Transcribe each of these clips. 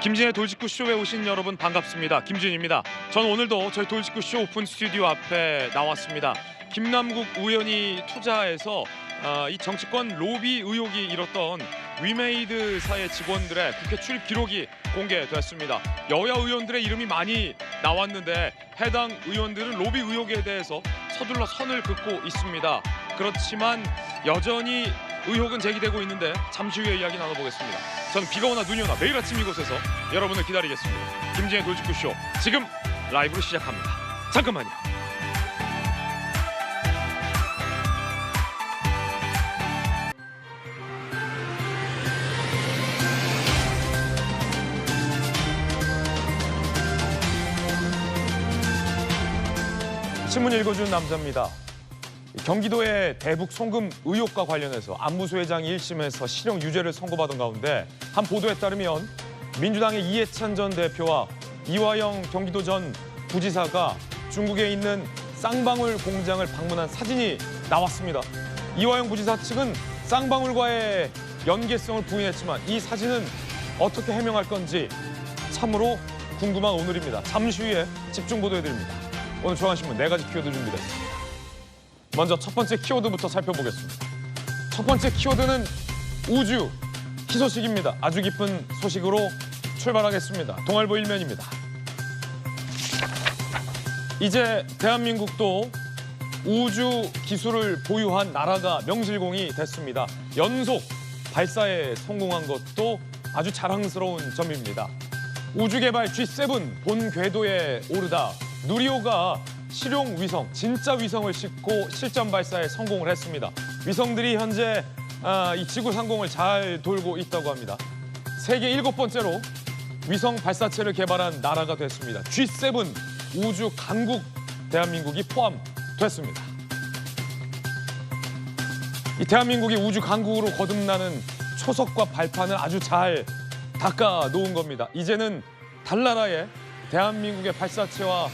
김진의 돌직구 쇼에 오신 여러분 반갑습니다. 김진입니다. 전 오늘도 저희 돌직구 쇼 오픈 스튜디오 앞에 나왔습니다. 김남국 의원이 투자해서 이 정치권 로비 의혹이 일었던 위메이드사의 직원들의 국회 출입 기록이 공개됐습니다. 여야 의원들의 이름이 많이 나왔는데 해당 의원들은 로비 의혹에 대해서 서둘러 선을 긋고 있습니다. 그렇지만 여전히 의혹은 제기되고 있는데 잠시 후에 이야기 나눠보겠습니다. 저는 비가 오나 눈이 오나 매일 아침 이곳에서 여러분을 기다리겠습니다. 김진의 돌직구 쇼 지금 라이브로 시작합니다. 잠깐만요. 신문 읽어준 남자입니다. 경기도의 대북 송금 의혹과 관련해서 안무수 회장이 1심에서 실형 유죄를 선고받은 가운데 한 보도에 따르면 민주당의 이해찬 전 대표와 이화영 경기도 전 부지사가 중국에 있는 쌍방울 공장을 방문한 사진이 나왔습니다. 이화영 부지사 측은 쌍방울과의 연계성을 부인했지만 이 사진은 어떻게 해명할 건지 참으로 궁금한 오늘입니다. 잠시 후에 집중 보도해드립니다. 오늘 중앙신문 4가지 키워드 준비됐습니다. 먼저 첫 번째 키워드부터 살펴보겠습니다. 첫 번째 키워드는 우주 희소식입니다. 아주 기쁜 소식으로 출발하겠습니다. 동아일보 1면입니다. 이제 대한민국도 우주 기술을 보유한 나라가 명실공히 됐습니다. 연속 발사에 성공한 것도 아주 자랑스러운 점입니다. 우주개발 G7 본 궤도에 오르다 누리호가 실용 위성, 진짜 위성을 싣고 실전 발사에 성공을 했습니다. 위성들이 현재 이 지구 상공을 잘 돌고 있다고 합니다. 세계 7번째로 위성 발사체를 개발한 나라가 됐습니다. G7 우주 강국 대한민국이 포함됐습니다. 이 대한민국이 우주 강국으로 거듭나는 초석과 발판을 아주 잘 닦아 놓은 겁니다. 이제는 달나라에 대한민국의 발사체와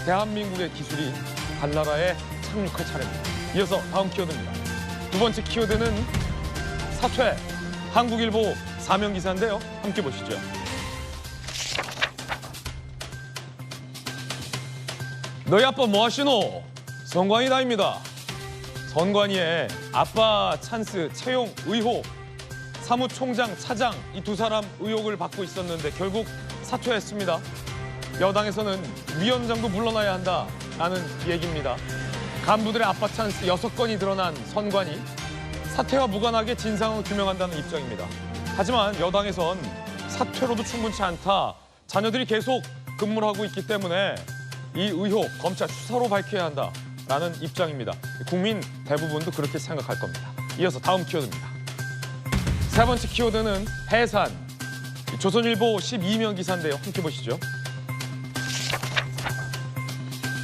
대한민국의 기술이 달나라에 착륙할 차례입니다. 이어서 다음 키워드입니다. 두 번째 키워드는 사퇴. 한국일보 사면 기사인데요. 함께 보시죠. 너희 아빠 뭐 하시노? 선관위다입니다. 선관위에 아빠 찬스 채용 의혹, 사무총장, 차장 이 두 사람 의혹을 받고 있었는데 결국 사퇴했습니다. 여당에서는 위원장도 물러나야 한다라는 얘기입니다. 간부들의 아빠 찬스 6건이 드러난 선관위, 사퇴와 무관하게 진상을 규명한다는 입장입니다. 하지만 여당에선 사퇴로도 충분치 않다. 자녀들이 계속 근무를 하고 있기 때문에 이 의혹 검찰 수사로 밝혀야 한다라는 입장입니다. 국민 대부분도 그렇게 생각할 겁니다. 이어서 다음 키워드입니다. 세 번째 키워드는 해산. 조선일보 12면 기사인데요. 함께 보시죠.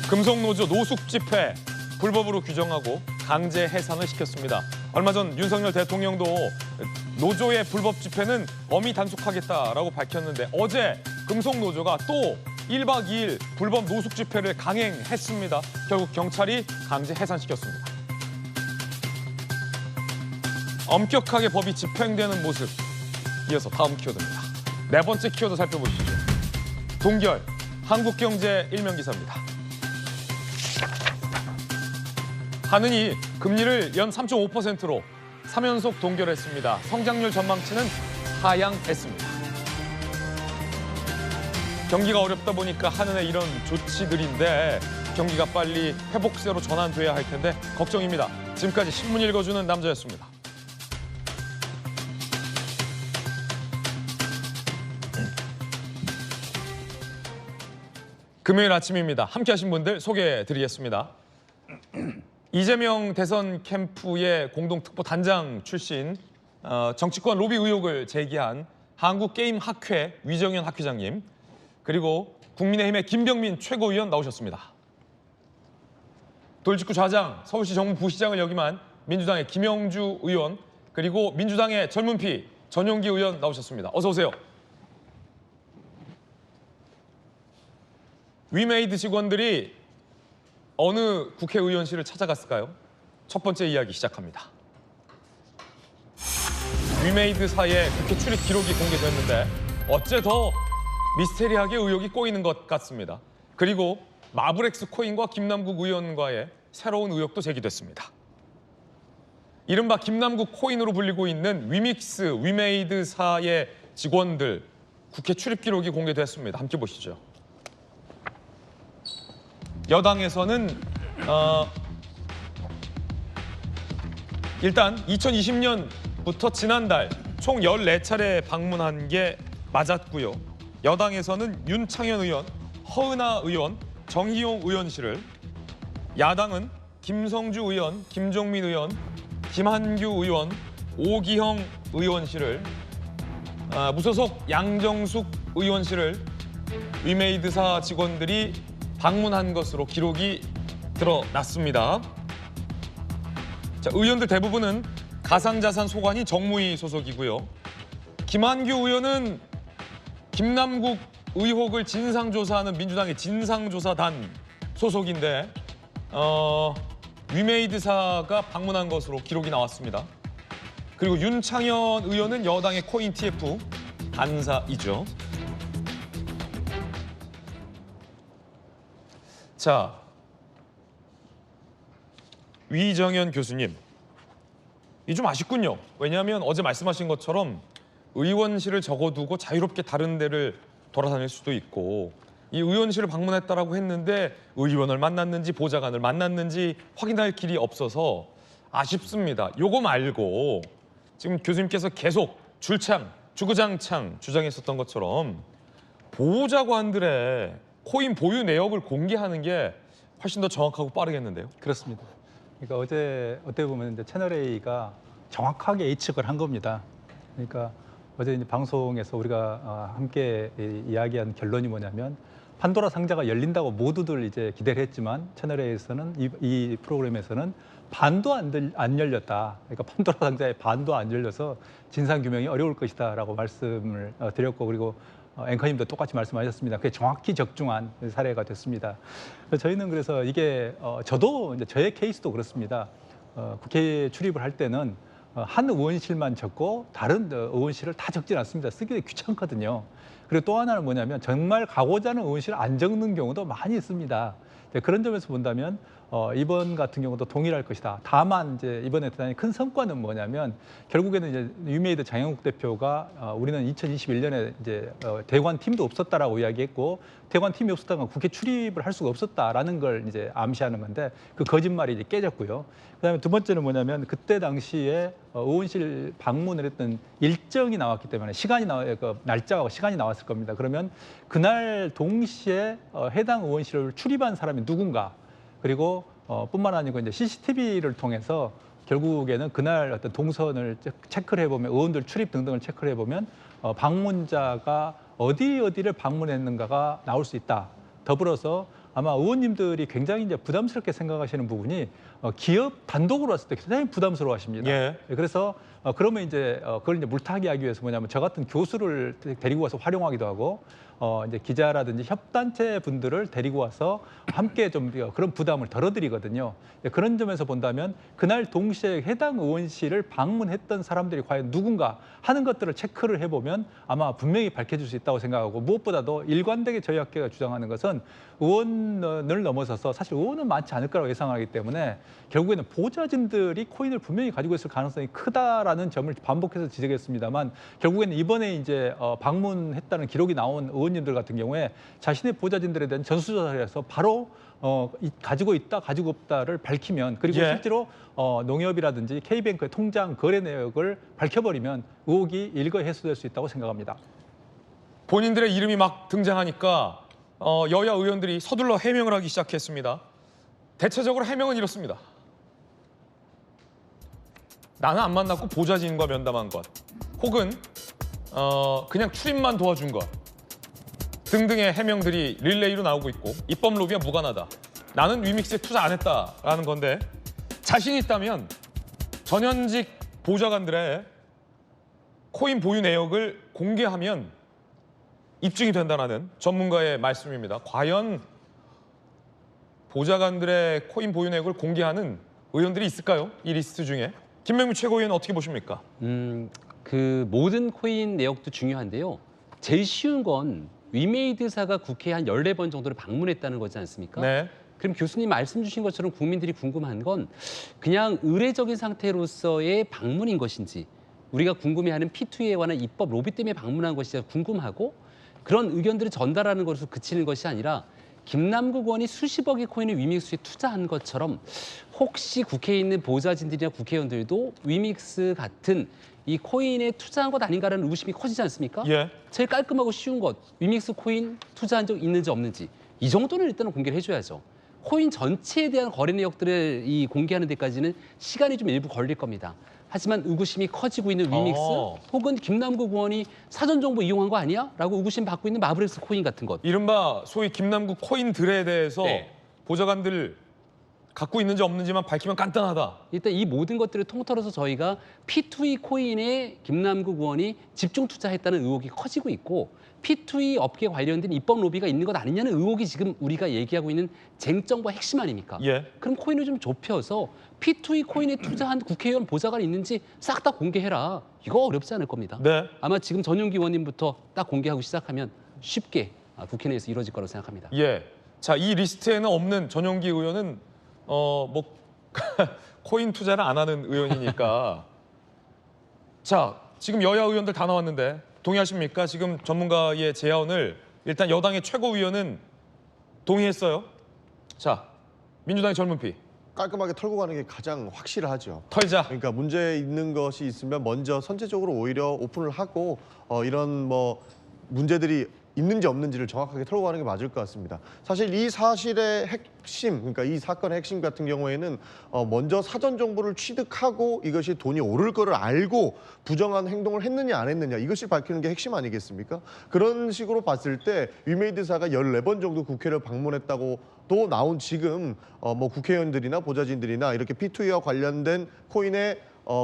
금속노조 노숙 집회 불법으로 규정하고 강제 해산을 시켰습니다. 얼마 전 윤석열 대통령도 노조의 불법 집회는 엄히 단속하겠다라고 밝혔는데 어제 금속노조가 또 1박 2일 불법 노숙 집회를 강행했습니다. 결국 경찰이 강제 해산시켰습니다. 엄격하게 법이 집행되는 모습. 이어서 다음 키워드입니다. 네 번째 키워드 살펴보시죠. 동결, 한국경제 1면 기사입니다. 한은이 금리를 연 3.5%로 3연속 동결했습니다. 성장률 전망치는 하향했습니다. 경기가 어렵다 보니까 한은의 이런 조치들인데 경기가 빨리 회복세로 전환돼야 할 텐데 걱정입니다. 지금까지 신문 읽어주는 남자였습니다. 금요일 아침입니다. 함께하신 분들 소개해드리겠습니다. 이재명 대선 캠프의 공동특보 단장 출신 정치권 로비 의혹을 제기한 한국게임학회 위정현 학회장님, 그리고 국민의힘의 김병민 최고위원 나오셨습니다. 돌직구 좌장 서울시 정무부시장을 역임한 민주당의 김영주 의원, 그리고 민주당의 젊은 피 전용기 의원 나오셨습니다. 어서 오세요. 위메이드 직원들이 어느 국회의원실을 찾아갔을까요? 첫 번째 이야기 시작합니다. 위메이드사의 국회 출입 기록이 공개됐는데 어째 더 미스테리하게 의혹이 꼬이는 것 같습니다. 그리고 마블엑스 코인과 김남국 의원과의 새로운 의혹도 제기됐습니다. 이른바 김남국 코인으로 불리고 있는 위믹스, 위메이드사의 직원들 국회 출입 기록이 공개됐습니다. 함께 보시죠. 여당에서는 일단 2020년부터 지난달 총 14차례 방문한 게 맞았고요. 여당에서는 윤창현 의원, 허은하 의원, 정희용 의원실을, 야당은 김성주 의원, 김종민 의원, 김한규 의원, 오기형 의원실을, 무소속 양정숙 의원실을 위메이드사 직원들이 방문한 것으로 기록이 드러났습니다. 자, 의원들 대부분은 가상자산 소관이 정무위 소속이고요. 김한규 의원은 김남국 의혹을 진상조사하는 민주당의 진상조사단 소속인데 위메이드사가 방문한 것으로 기록이 나왔습니다. 그리고 윤창현 의원은 여당의 코인 TF 간사이죠. 자, 위정현 교수님, 이 좀 아쉽군요. 왜냐하면 어제 말씀하신 것처럼 의원실을 적어두고 자유롭게 다른 데를 돌아다닐 수도 있고, 이 의원실을 방문했다라고 했는데 의원을 만났는지 보좌관을 만났는지 확인할 길이 없어서 아쉽습니다. 요거 말고 지금 교수님께서 계속 주구장창 주장했었던 것처럼 보좌관들의 코인 보유 내역을 공개하는 게 훨씬 더 정확하고 빠르겠는데요. 그렇습니다. 그러니까 어제 어떻게 보면 이제 채널A가 정확하게 예측을 한 겁니다. 그러니까 어제 이제 방송에서 우리가 함께 이야기한 결론이 뭐냐면, 판도라 상자가 열린다고 모두들 이제 기대를 했지만 채널A에서는 이 프로그램에서는 반도 안 열렸다. 그러니까 판도라 상자의 반도 안 열려서 진상 규명이 어려울 것이다라고 말씀을 드렸고, 그리고 앵커님도 똑같이 말씀하셨습니다. 그게 정확히 적중한 사례가 됐습니다. 저희는 그래서 이게 저도 이제 저의 케이스도 그렇습니다. 국회에 출입을 할 때는 한 의원실만 적고 다른 의원실을 다 적진 않습니다. 쓰기 귀찮거든요. 그리고 또 하나는 뭐냐면 정말 가고자 하는 의원실을 안 적는 경우도 많이 있습니다. 그런 점에서 본다면 이번 같은 경우도 동일할 것이다. 다만 이제 이번에 대단히 큰 성과는 뭐냐면, 결국에는 이제 위메이드 장영국 대표가 우리는 2021년에 이제 대관 팀도 없었다라고 이야기했고, 대관 팀이 없었다는 건 국회 출입을 할 수가 없었다라는 걸 이제 암시하는 건데, 그 거짓말이 이제 깨졌고요. 그다음에 두 번째는 뭐냐면, 그때 당시에 의원실 방문을 했던 일정이 나왔기 때문에 그 날짜와 시간이 나왔을 겁니다. 그러면 그날 동시에 해당 의원실을 출입한 사람이 누군가, 그리고 뿐만 아니고 이제 CCTV를 통해서 결국에는 그날 어떤 동선을 체크를 해보면, 의원들 출입 등등을 체크를 해보면 방문자가 어디를 방문했는가가 나올 수 있다. 더불어서 아마 의원님들이 굉장히 이제 부담스럽게 생각하시는 부분이 기업 단독으로 왔을 때 굉장히 부담스러워하십니다. 예. 그래서 그러면 이제 그걸 이제 물타기 하기 위해서 뭐냐면, 저 같은 교수를 데리고 와서 활용하기도 하고, 이제 기자라든지 협단체 분들을 데리고 와서 함께 좀 그런 부담을 덜어드리거든요. 그런 점에서 본다면 그날 동시에 해당 의원실을 방문했던 사람들이 과연 누군가 하는 것들을 체크를 해보면 아마 분명히 밝혀질 수 있다고 생각하고, 무엇보다도 일관되게 저희 학회가 주장하는 것은 의원을 넘어서서 사실 의원은 많지 않을 거라고 예상하기 때문에 결국에는 보좌진들이 코인을 분명히 가지고 있을 가능성이 크다라는 점을 반복해서 지적했습니다만, 결국에는 이번에 이제 방문했다는 기록이 나온 의원님들 같은 경우에 자신의 보좌진들에 대한 전수조사를 해서 바로 가지고 있다, 가지고 없다를 밝히면, 그리고 예. 실제로 농협이라든지 K뱅크의 통장 거래 내역을 밝혀버리면 의혹이 일거에 해소될 수 있다고 생각합니다. 본인들의 이름이 막 등장하니까 여야 의원들이 서둘러 해명을 하기 시작했습니다. 대체적으로 해명은 이렇습니다. 나는 안 만났고 보좌진과 면담한 것, 혹은 그냥 출입만 도와준 것 등등의 해명들이 릴레이로 나오고 있고, 입법 로비와 무관하다, 나는 위믹스에 투자 안 했다라는 건데, 자신 있다면 전현직 보좌관들의 코인 보유 내역을 공개하면 입증이 된다는 전문가의 말씀입니다. 과연 보좌관들의 코인 보유 내역을 공개하는 의원들이 있을까요? 이 리스트 중에. 김명민 최고위원 어떻게 보십니까? 그 모든 코인 내역도 중요한데요. 제일 쉬운 건 위메이드사가 국회에 한 14번 정도를 방문했다는 거지 않습니까? 네. 그럼 교수님 말씀 주신 것처럼 국민들이 궁금한 건 그냥 의례적인 상태로서의 방문인 것인지 우리가 궁금해하는 P2E에 관한 입법 로비 때문에 방문한 것이 궁금하고 그런 의견들을 전달하는 것으로 그치는 것이 아니라 김남국 의원이 수십억의 코인을 위믹스에 투자한 것처럼 혹시 국회에 있는 보좌진들이나 국회의원들도 위믹스 같은 이 코인에 투자한 것 아닌가라는 의구심이 커지지 않습니까? 예. 제일 깔끔하고 쉬운 것, 위믹스 코인 투자한 적 있는지 없는지 이 정도는 일단은 공개를 해줘야죠. 코인 전체에 대한 거래 내역들을 공개하는 데까지는 시간이 좀 일부 걸릴 겁니다. 하지만 의구심이 커지고 있는 위믹스 혹은 김남국 의원이 사전 정보 이용한 거 아니야? 라고 의구심 받고 있는 마블엑스 코인 같은 것. 이른바 소위 김남국 코인들에 대해서 네. 보좌관들 갖고 있는지 없는지만 밝히면 간단하다. 일단 이 모든 것들을 통틀어서 저희가 P2E 코인에 김남국 의원이 집중 투자했다는 의혹이 커지고 있고 P2E 업계 관련된 입법 로비가 있는 것 아니냐는 의혹이 지금 우리가 얘기하고 있는 쟁점과 핵심 아닙니까? 예. 그럼 코인을 좀 좁혀서 P2E 코인에 투자한 국회의원 보좌관이 있는지 싹 다 공개해라. 이거 어렵지 않을 겁니다. 네. 아마 지금 전용기 의원님부터 딱 공개하고 시작하면 쉽게 국회 내에서 이루어질 거라고 생각합니다. 예. 자, 이 리스트에는 없는 전용기 의원은 뭐 코인 투자를 안 하는 의원이니까. 자, 지금 여야 의원들 다 나왔는데 동의하십니까? 지금 전문가의 제안을 일단 여당의 최고위원은 동의했어요. 자, 민주당의 젊은 피 깔끔하게 털고 가는 게 가장 확실하죠. 털자. 그러니까 문제 있는 것이 있으면 먼저 선제적으로 오히려 오픈을 하고 이런 뭐 문제들이 있는지 없는지를 정확하게 털고 가는 게 맞을 것 같습니다. 사실 이 사실의 핵심, 그러니까 이 사건의 핵심 같은 경우에는 먼저 사전 정보를 취득하고 이것이 돈이 오를 거를 알고 부정한 행동을 했느냐 안 했느냐 이것을 밝히는 게 핵심 아니겠습니까? 그런 식으로 봤을 때 위메이드사가 14번 정도 국회를 방문했다고 또 나온 지금 뭐 국회의원들이나 보좌진들이나 이렇게 P2E와 관련된 코인의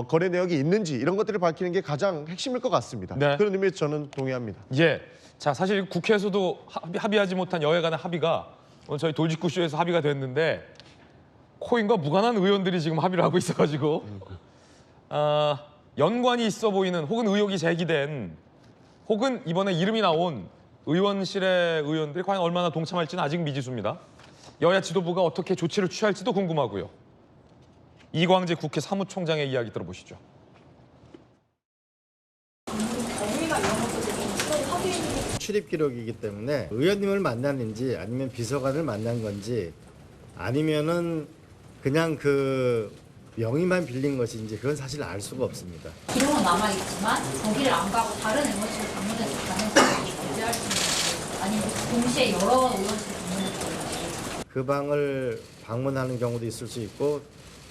거래 내역이 있는지 이런 것들을 밝히는 게 가장 핵심일 것 같습니다. 네. 그런 의미에서 저는 동의합니다. 예. 자, 사실 국회에서도 합의하지 못한 여야 간의 합의가 오늘 저희 돌직구쇼에서 합의가 됐는데 코인과 무관한 의원들이 지금 합의를 하고 있어가지고 연관이 있어 보이는 혹은 의혹이 제기된 혹은 이번에 이름이 나온 의원실의 의원들이 과연 얼마나 동참할지는 아직 미지수입니다. 여야 지도부가 어떻게 조치를 취할지도 궁금하고요. 이광재 국회 사무총장의 이야기 들어보시죠. 출입 기록이기 때문에 의원님을 만났는지 아니면 비서관을 만난 건지 아니면은 그냥 그 명의만 빌린 것인지 그건 사실 알 수가 없습니다. 기록은 남아있지만 거기를 안 가고 다른 의원실을 방문했을 가능성이 존재할 수 있는지 아니면 동시에 여러 의원실을 방문했을지 그 방을 방문하는 경우도 있을 수 있고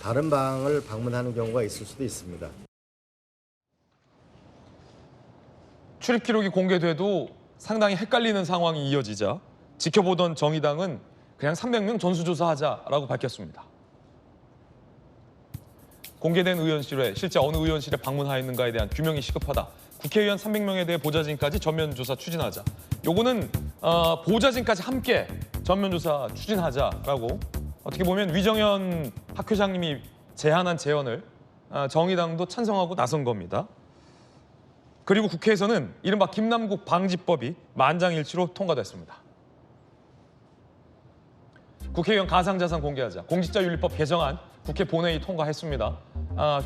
다른 방을 방문하는 경우가 있을 수도 있습니다. 출입 기록이 공개돼도 상당히 헷갈리는 상황이 이어지자 지켜보던 정의당은 그냥 300명 전수조사하자라고 밝혔습니다. 공개된 의원실에 실제 어느 의원실에 방문하였는가에 대한 규명이 시급하다. 국회의원 300명에 대해 보좌진까지 전면 조사 추진하자. 요거는 보좌진까지 함께 전면 조사 추진하자라고 어떻게 보면 위정현 학회장님이 제안한 제언을 정의당도 찬성하고 나선 겁니다. 그리고 국회에서는 이른바 김남국 방지법이 만장일치로 통과됐습니다. 국회의원 가상자산 공개하자. 공직자윤리법 개정안 국회 본회의 통과했습니다.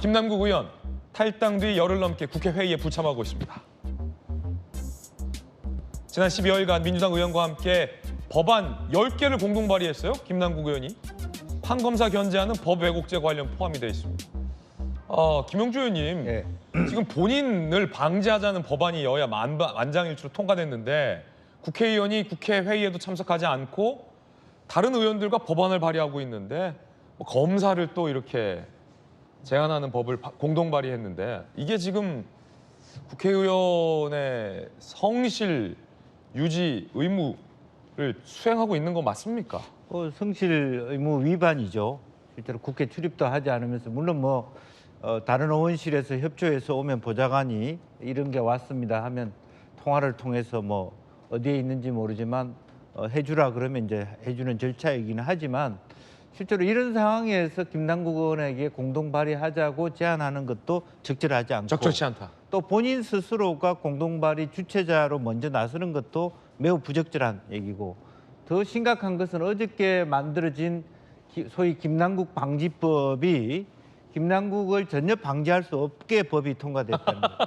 김남국 의원 탈당 뒤 열흘 넘게 국회 회의에 불참하고 있습니다. 지난 12여일간 민주당 의원과 함께 법안 10개를 공동 발의했어요. 김남국 의원이. 판검사 견제하는 법 왜곡죄 관련 포함이 되어 있습니다. 김영주 의원님, 예. 지금 본인을 방지하자는 법안이 여야 만장일치로 통과됐는데 국회의원이 국회 회의에도 참석하지 않고 다른 의원들과 법안을 발의하고 있는데 뭐 검사를 또 이렇게 제안하는 법을 공동 발의했는데 이게 지금 국회의원의 성실 유지 의무를 수행하고 있는 거 맞습니까? 성실 의무 위반이죠. 실제로 국회 출입도 하지 않으면서 물론 뭐 다른 의원실에서 협조해서 오면 보좌관이 이런 게 왔습니다 하면 통화를 통해서 뭐 어디에 있는지 모르지만 해주라 그러면 이제 해주는 절차이기는 하지만 실제로 이런 상황에서 김남국 의원에게 공동 발의하자고 제안하는 것도 적절하지 않고 적절치 않다. 또 본인 스스로가 공동발의 주체자로 먼저 나서는 것도 매우 부적절한 얘기고, 더 심각한 것은 어저께 만들어진 소위 김남국 방지법이 김남국을 전혀 방지할 수 없게 법이 통과됐다는 거예요.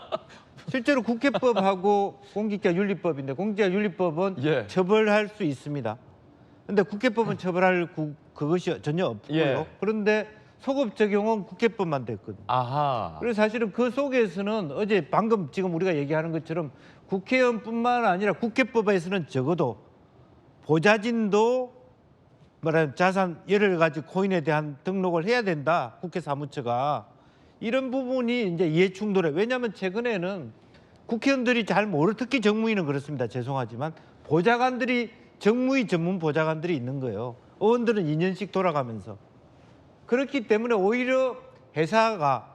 실제로 국회법하고 공직자윤리법인데, 공직자윤리법은 예. 처벌할 수 있습니다. 그런데 국회법은 처벌할 그것이 전혀 없고요. 예. 그런데 소급 적용은 국회법만 됐거든요. 아하. 그래서 사실은 그 속에서는 어제 방금 지금 우리가 얘기하는 것처럼 국회의원뿐만 아니라 국회법에서는 적어도 보좌진도 말하자면 자산 여러 가지 코인에 대한 등록을 해야 된다. 국회 사무처가. 이런 부분이 이제 이해 충돌해. 왜냐하면 최근에는 국회의원들이 잘 모르, 특히 정무위는 그렇습니다. 죄송하지만 보좌관들이, 정무위 전문 보좌관들이 있는 거예요. 의원들은 2년씩 돌아가면서. 그렇기 때문에 오히려 회사가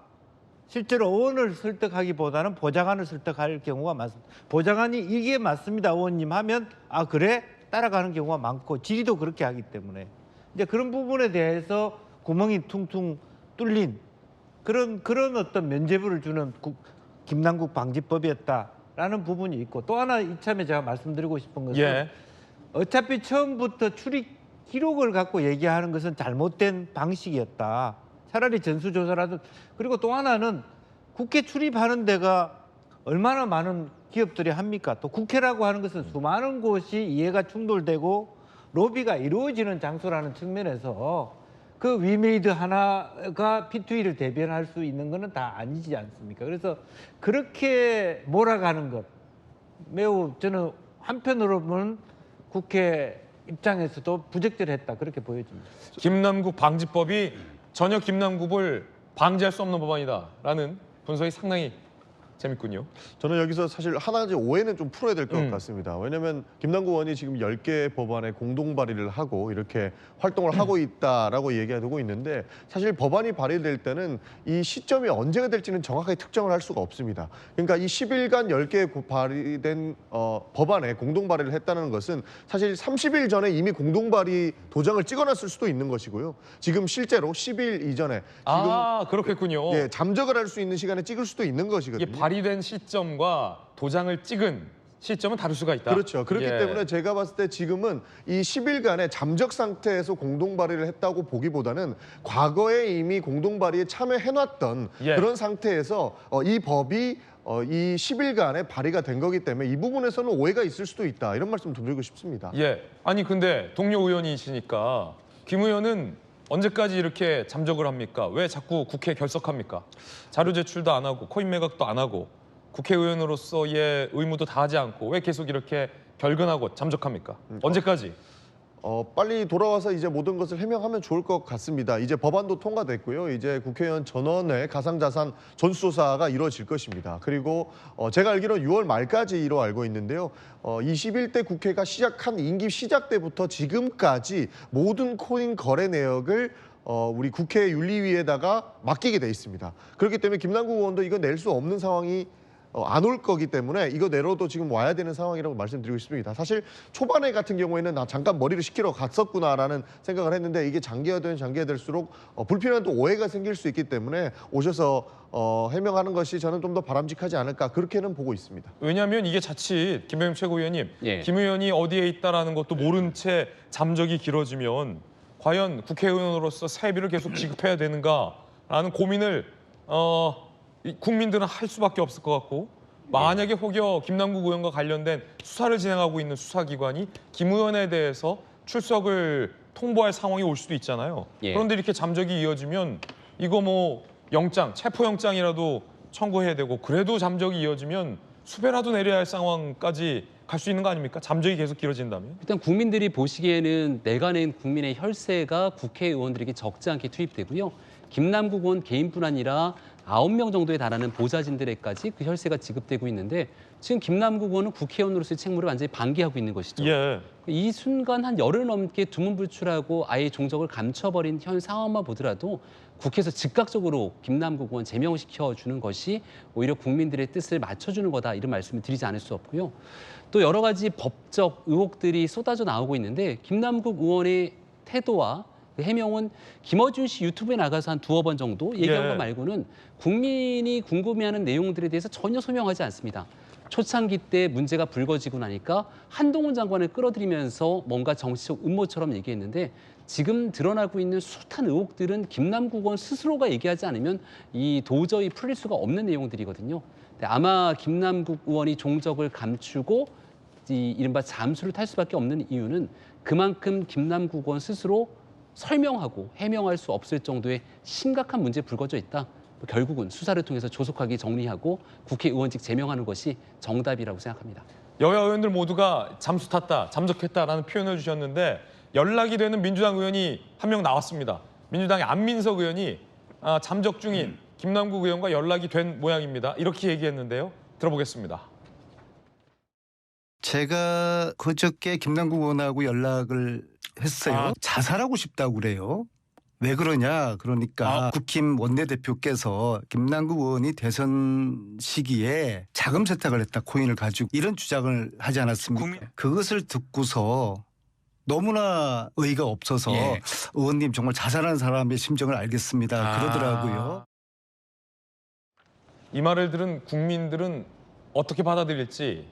실제로 의원을 설득하기보다는 보좌관을 설득할 경우가 많습니다. 보좌관이 이게 맞습니다, 의원님 하면 아 그래? 따라가는 경우가 많고 질의도 그렇게 하기 때문에 이제 그런 부분에 대해서 구멍이 퉁퉁 뚫린 그런 어떤 면죄부를 주는 김남국 방지법이었다라는 부분이 있고, 또 하나 이참에 제가 말씀드리고 싶은 것은 예. 어차피 처음부터 출입 기록을 갖고 얘기하는 것은 잘못된 방식이었다. 차라리 전수조사라도. 그리고 또 하나는 국회 출입하는 데가 얼마나 많은 기업들이 합니까? 또 국회라고 하는 것은 수많은 곳이 이해가 충돌되고 로비가 이루어지는 장소라는 측면에서 그 위메이드 하나가 P2E를 대변할 수 있는 것은 다 아니지 않습니까? 그래서 그렇게 몰아가는 것 매우 저는 한편으로는 국회 입장에서도 부적절했다 그렇게 보여집니다. 김남국 방지법이 전혀 김남국을 방지할 수 없는 법안이다라는 분석이 상당히 재밌군요. 저는 여기서 사실 하나 가지 오해는 좀 풀어야 될 것 같습니다. 왜냐하면 김남국 의원이 지금 10개 법안에 공동 발의를 하고 이렇게 활동을 하고 있다라고 얘기하고 있는데, 사실 법안이 발의될 때는 이 시점이 언제가 될지는 정확하게 특정을 할 수가 없습니다. 그러니까 이 10일간 10개 발의된 법안에 공동 발의를 했다는 것은 사실 30일 전에 이미 공동 발의 도장을 찍어놨을 수도 있는 것이고요. 지금 실제로 10일 이전에 지금 그렇겠군요. 예, 잠적을 할 수 있는 시간에 찍을 수도 있는 이게 것이거든요. 발의된 시점과 도장을 찍은 시점은 다를 수가 있다. 그렇죠. 그렇기 예. 때문에 제가 봤을 때 지금은 이 10일간의 잠적 상태에서 공동 발의를 했다고 보기보다는 과거에 이미 공동 발의에 참여해놨던 예. 그런 상태에서 이 법이 이 10일간에 발의가 된 거기 때문에 이 부분에서는 오해가 있을 수도 있다. 이런 말씀 좀 드리고 싶습니다. 예. 아니 근데 동료 의원이시니까 김 의원은 언제까지 이렇게 잠적을 합니까? 왜 자꾸 국회에 결석합니까? 자료 제출도 안 하고 코인 매각도 안 하고 국회의원으로서의 의무도 다하지 않고 왜 계속 이렇게 결근하고 잠적합니까? 언제까지? 빨리 돌아와서 이제 모든 것을 해명하면 좋을 것 같습니다. 이제 법안도 통과됐고요. 이제 국회의원 전원의 가상자산 전수조사가 이루어질 것입니다. 그리고 제가 알기로는 6월 말까지로 알고 있는데요. 21대 국회가 시작한 임기 시작 때부터 지금까지 모든 코인 거래 내역을 우리 국회 윤리위에다가 맡기게 돼 있습니다. 그렇기 때문에 김남국 의원도 이거 낼 수 없는 상황이 안 올 거기 때문에 이거 내로도 지금 와야 되는 상황이라고 말씀드리고 싶습니다. 사실 초반에 같은 경우에는 나 잠깐 머리를 식히러 갔었구나라는 생각을 했는데 이게 장기화되면 장기화될수록 불필요한 또 오해가 생길 수 있기 때문에 오셔서 해명하는 것이 저는 좀 더 바람직하지 않을까 그렇게는 보고 있습니다. 왜냐하면 이게 자칫 김병임 최고위원님, 예. 김 의원이 어디에 있다라는 것도 모른 채 잠적이 길어지면 과연 국회의원으로서 세비를 계속 지급해야 되는가라는 고민을 국민들은 할 수밖에 없을 것 같고, 만약에 혹여 김남국 의원과 관련된 수사를 진행하고 있는 수사기관이 김 의원에 대해서 출석을 통보할 상황이 올 수도 있잖아요. 예. 그런데 이렇게 잠적이 이어지면 이거 뭐 영장, 체포영장이라도 청구해야 되고, 그래도 잠적이 이어지면 수배라도 내려야 할 상황까지 갈 수 있는 거 아닙니까? 잠적이 계속 길어진다면. 일단 국민들이 보시기에는 내가 낸 국민의 혈세가 국회의원들에게 적지 않게 투입되고요. 김남국 의원 개인뿐 아니라 9명 정도에 달하는 보좌진들에까지 그 혈세가 지급되고 있는데, 지금 김남국 의원은 국회의원으로서의 책무를 완전히 방기하고 있는 것이죠. 예. 이 순간 한 열흘 넘게 두문불출하고 아예 종적을 감춰버린 현 상황만 보더라도 국회에서 즉각적으로 김남국 의원 제명시켜주는 것이 오히려 국민들의 뜻을 맞춰주는 거다, 이런 말씀을 드리지 않을 수 없고요. 또 여러 가지 법적 의혹들이 쏟아져 나오고 있는데, 김남국 의원의 태도와 그 해명은 김어준 씨 유튜브에 나가서 한 두어 번 정도 얘기한 예. 거 말고는 국민이 궁금해하는 내용들에 대해서 전혀 소명하지 않습니다. 초창기 때 문제가 불거지고 나니까 한동훈 장관을 끌어들이면서 뭔가 정치적 음모처럼 얘기했는데 지금 드러나고 있는 숱한 의혹들은 김남국 의원 스스로가 얘기하지 않으면 이 도저히 풀릴 수가 없는 내용들이거든요. 근데 아마 김남국 의원이 종적을 감추고 이 이른바 잠수를 탈 수밖에 없는 이유는 그만큼 김남국 의원 스스로 설명하고 해명할 수 없을 정도의 심각한 문제에 불거져 있다. 결국은 수사를 통해서 조속하게 정리하고 국회의원직 제명하는 것이 정답이라고 생각합니다. 여야 의원들 모두가 잠수 탔다, 잠적했다라는 표현을 주셨는데 연락이 되는 민주당 의원이 한 명 나왔습니다. 민주당의 안민석 의원이 잠적 중인 김남국 의원과 연락이 된 모양입니다. 이렇게 얘기했는데요. 들어보겠습니다. 제가 그저께 김남국 의원하고 연락을 했어요. 자살하고 싶다고 그래요. 왜 그러냐? 그러니까 국힘 원내대표께서 김남국 의원이 대선 시기에 자금 세탁을 했다. 코인을 가지고 이런 주장을 하지 않았습니까? 그것을 듣고서 너무나 의의가 없어서 의원님 정말 자살한 사람의 심정을 알겠습니다. 그러더라고요. 이 말을 들은 국민들은 어떻게 받아들일지,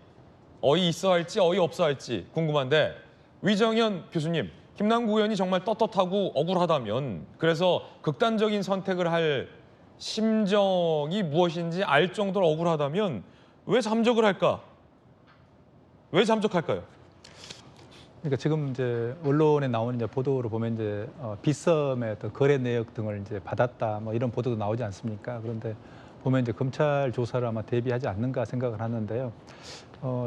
어이 있어 할지 어이 없어 할지 궁금한데 위정현 교수님, 김남국 의원이 정말 떳떳하고 억울하다면 그래서 극단적인 선택을 할 심정이 무엇인지 알 정도로 억울하다면 왜 잠적을 할까? 왜 잠적할까요? 그러니까 지금 이제 언론에 나오는 이제 보도로 보면 이제 빗썸의 어떤 거래 내역 등을 이제 받았다 뭐 이런 보도도 나오지 않습니까? 그런데 보면 이제 검찰 조사를 아마 대비하지 않는가 생각을 하는데요.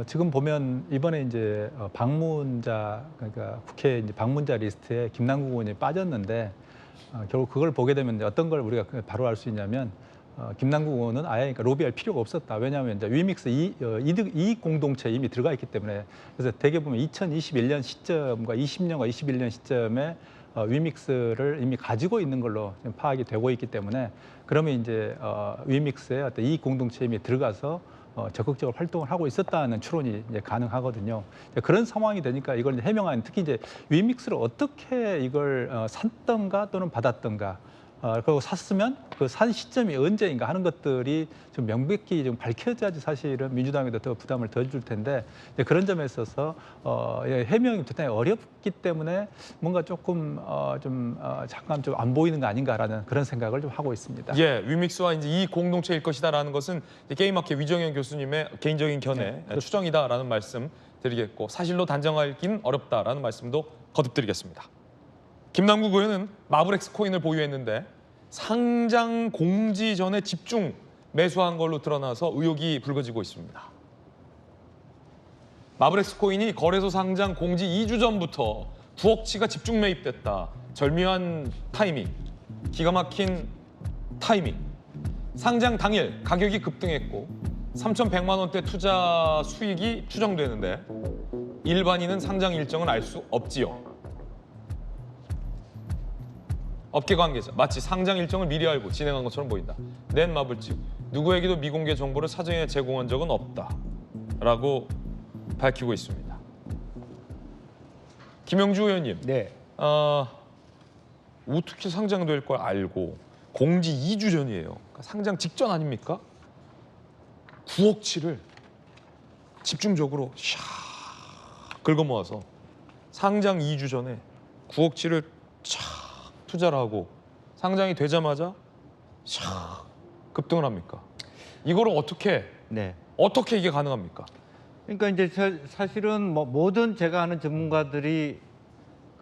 지금 보면 이번에 이제 방문자 그러니까 국회 이제 방문자 리스트에 김남국 의원이 빠졌는데 결국 그걸 보게 되면 이제 어떤 걸 우리가 바로 알 수 있냐면 김남국 의원은 아예 그러니까 로비할 필요가 없었다. 왜냐하면 이제 위믹스 이익 공동체에 이미 들어가 있기 때문에 그래서 대개 보면 2021년 시점과 20년과 21년 시점에 위믹스를 이미 가지고 있는 걸로 지금 파악이 되고 있기 때문에 그러면 이제 위믹스의 어떤 이익 공동체에 이미 들어가서 적극적으로 활동을 하고 있었다는 추론이 이제 가능하거든요. 그런 상황이 되니까 이걸 이제 해명하는 특히 이제 위믹스를 어떻게 이걸 샀던가 또는 받았던가 그리고 샀으면 그 산 시점이 언제인가 하는 것들이 좀 명백히 좀 밝혀져야지 사실은 민주당에도 더 부담을 덜 줄 텐데 그런 점에 있어서 해명이 대단히 어렵기 때문에 뭔가 조금 잠깐 좀 안 보이는 거 아닌가라는 그런 생각을 좀 하고 있습니다. 예, 위믹스와 이제 이 공동체일 것이다라는 것은 게임마켓 위정현 교수님의 개인적인 견해, 추정이다라는 말씀 드리겠고 사실로 단정하긴 어렵다라는 말씀도 거듭드리겠습니다. 김남국 의원은 마블엑스 코인을 보유했는데 상장 공지 전에 집중 매수한 걸로 드러나서 의혹이 불거지고 있습니다. 마블엑스 코인이 거래소 상장 공지 2주 전부터 9억치가 집중 매입됐다. 절묘한 타이밍, 기가 막힌 타이밍. 상장 당일 가격이 급등했고 3,100만 원대 투자 수익이 추정되는데 일반인은 상장 일정을 알 수 없지요. 업계 관계자, 마치 상장 일정을 미리 알고 진행한 것처럼 보인다. 넷마블 측, 누구에게도 미공개 정보를 사전에 제공한 적은 없다라고 밝히고 있습니다. 김영주 의원님, 네. 어떻게 상장될 걸 알고 공지 2주 전이에요. 그러니까 상장 직전 아닙니까? 9억치를 집중적으로 샥 긁어모아서 상장 2주 전에 9억치를 촥 투자를 하고 상장이 되자마자 샥 급등을 합니까? 이거를 어떻게 이게 가능합니까? 그러니까 이제 사실은 뭐 모든 제가 아는 전문가들이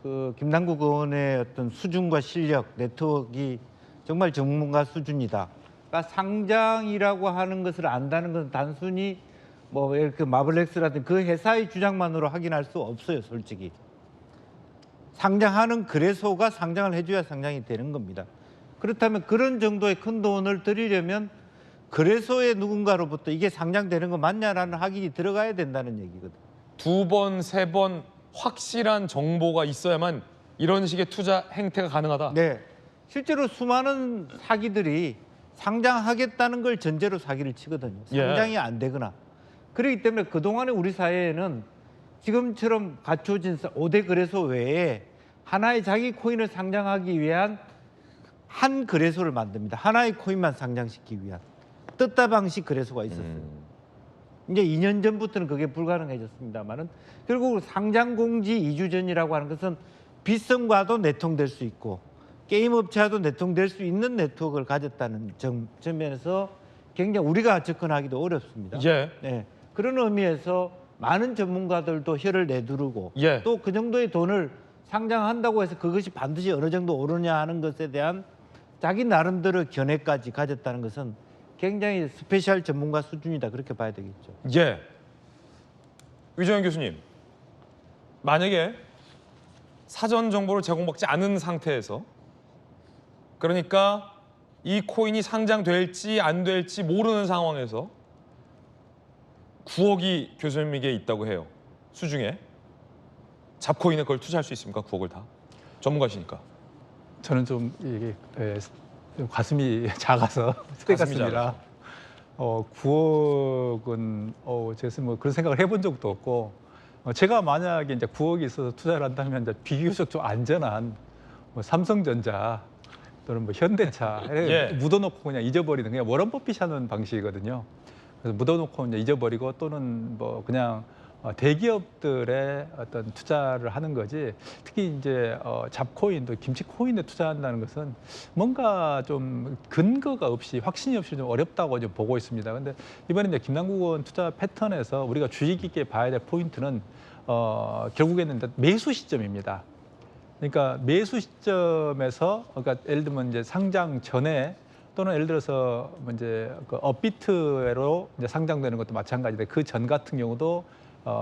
그 김남국 의원의 어떤 수준과 실력, 네트워크가 정말 전문가 수준이다. 그러니까 상장이라고 하는 것을 안다는 것은 단순히 뭐 이렇게 마블엑스라든 그 회사의 주장만으로 확인할 수 없어요, 솔직히. 상장하는 거래소가 상장을 해줘야 상장이 되는 겁니다. 그렇다면 그런 정도의 큰 돈을 들이려면 거래소의 누군가로부터 이게 상장되는 거 맞냐라는 확인이 들어가야 된다는 얘기거든요. 2번, 3번 확실한 정보가 있어야만 이런 식의 투자 행태가 가능하다. 네, 실제로 수많은 사기들이 상장하겠다는 걸 전제로 사기를 치거든요. 상장이 안 되거나. 그렇기 때문에 그동안에 우리 사회에는 지금처럼 갖춰진 5대 거래소 외에 하나의 자기 코인을 상장하기 위한 한 거래소를 만듭니다. 하나의 코인만 상장시키기 위한 떴다 방식 거래소가 있었어요. 이제 2년 전부터는 그게 불가능해졌습니다만은 결국 상장 공지 2주 전이라고 하는 것은 빗성과도 내통될 수 있고 게임 업체와도 내통될 수 있는 네트워크를 가졌다는 점에서 굉장히 우리가 접근하기도 어렵습니다. 예. 네. 그런 의미에서 많은 전문가들도 혀를 내두르고 예. 또 그 정도의 돈을 상장한다고 해서 그것이 반드시 어느 정도 오르냐 하는 것에 대한 자기 나름대로 견해까지 가졌다는 것은 굉장히 스페셜 전문가 수준이다 그렇게 봐야 되겠죠. 예. 위정현 교수님, 만약에 사전 정보를 제공받지 않은 상태에서 그러니까 이 코인이 상장될지 안 될지 모르는 상황에서 9억이 교수님에게 있다고 해요. 수중에. 잡코인에 그걸 투자할 수 있습니까? 9억을 다. 전문가시니까. 저는 좀 이게 좀 가슴이 작아서 쓰레기같습니다. 9억은 제가 뭐 그런 생각을 해본 적도 없고 제가 만약에 이제 9억이 있어서 투자를 한다면 이제 비교적 좀 안전한 뭐 삼성전자 또는 뭐 현대차 예. 묻어놓고 그냥 잊어버리는 그냥 워런 버핏이 하는 방식이거든요. 그래서 묻어놓고 이제 잊어버리고 또는 뭐 그냥 대기업들의 어떤 투자를 하는 거지. 특히 이제 잡코인 또 김치코인에 투자한다는 것은 뭔가 좀 근거가 없이 확신이 없이 좀 어렵다고 좀 보고 있습니다. 근데 이번에 이제 김남국 의원 투자 패턴에서 우리가 주의 깊게 봐야 될 포인트는 결국에는 매수 시점입니다. 그러니까 매수 시점에서 그러니까 예를 들면 이제 상장 전에 또는 예를 들어서 이제 그 업비트로 이제 상장되는 것도 마찬가지인데 그 전 같은 경우도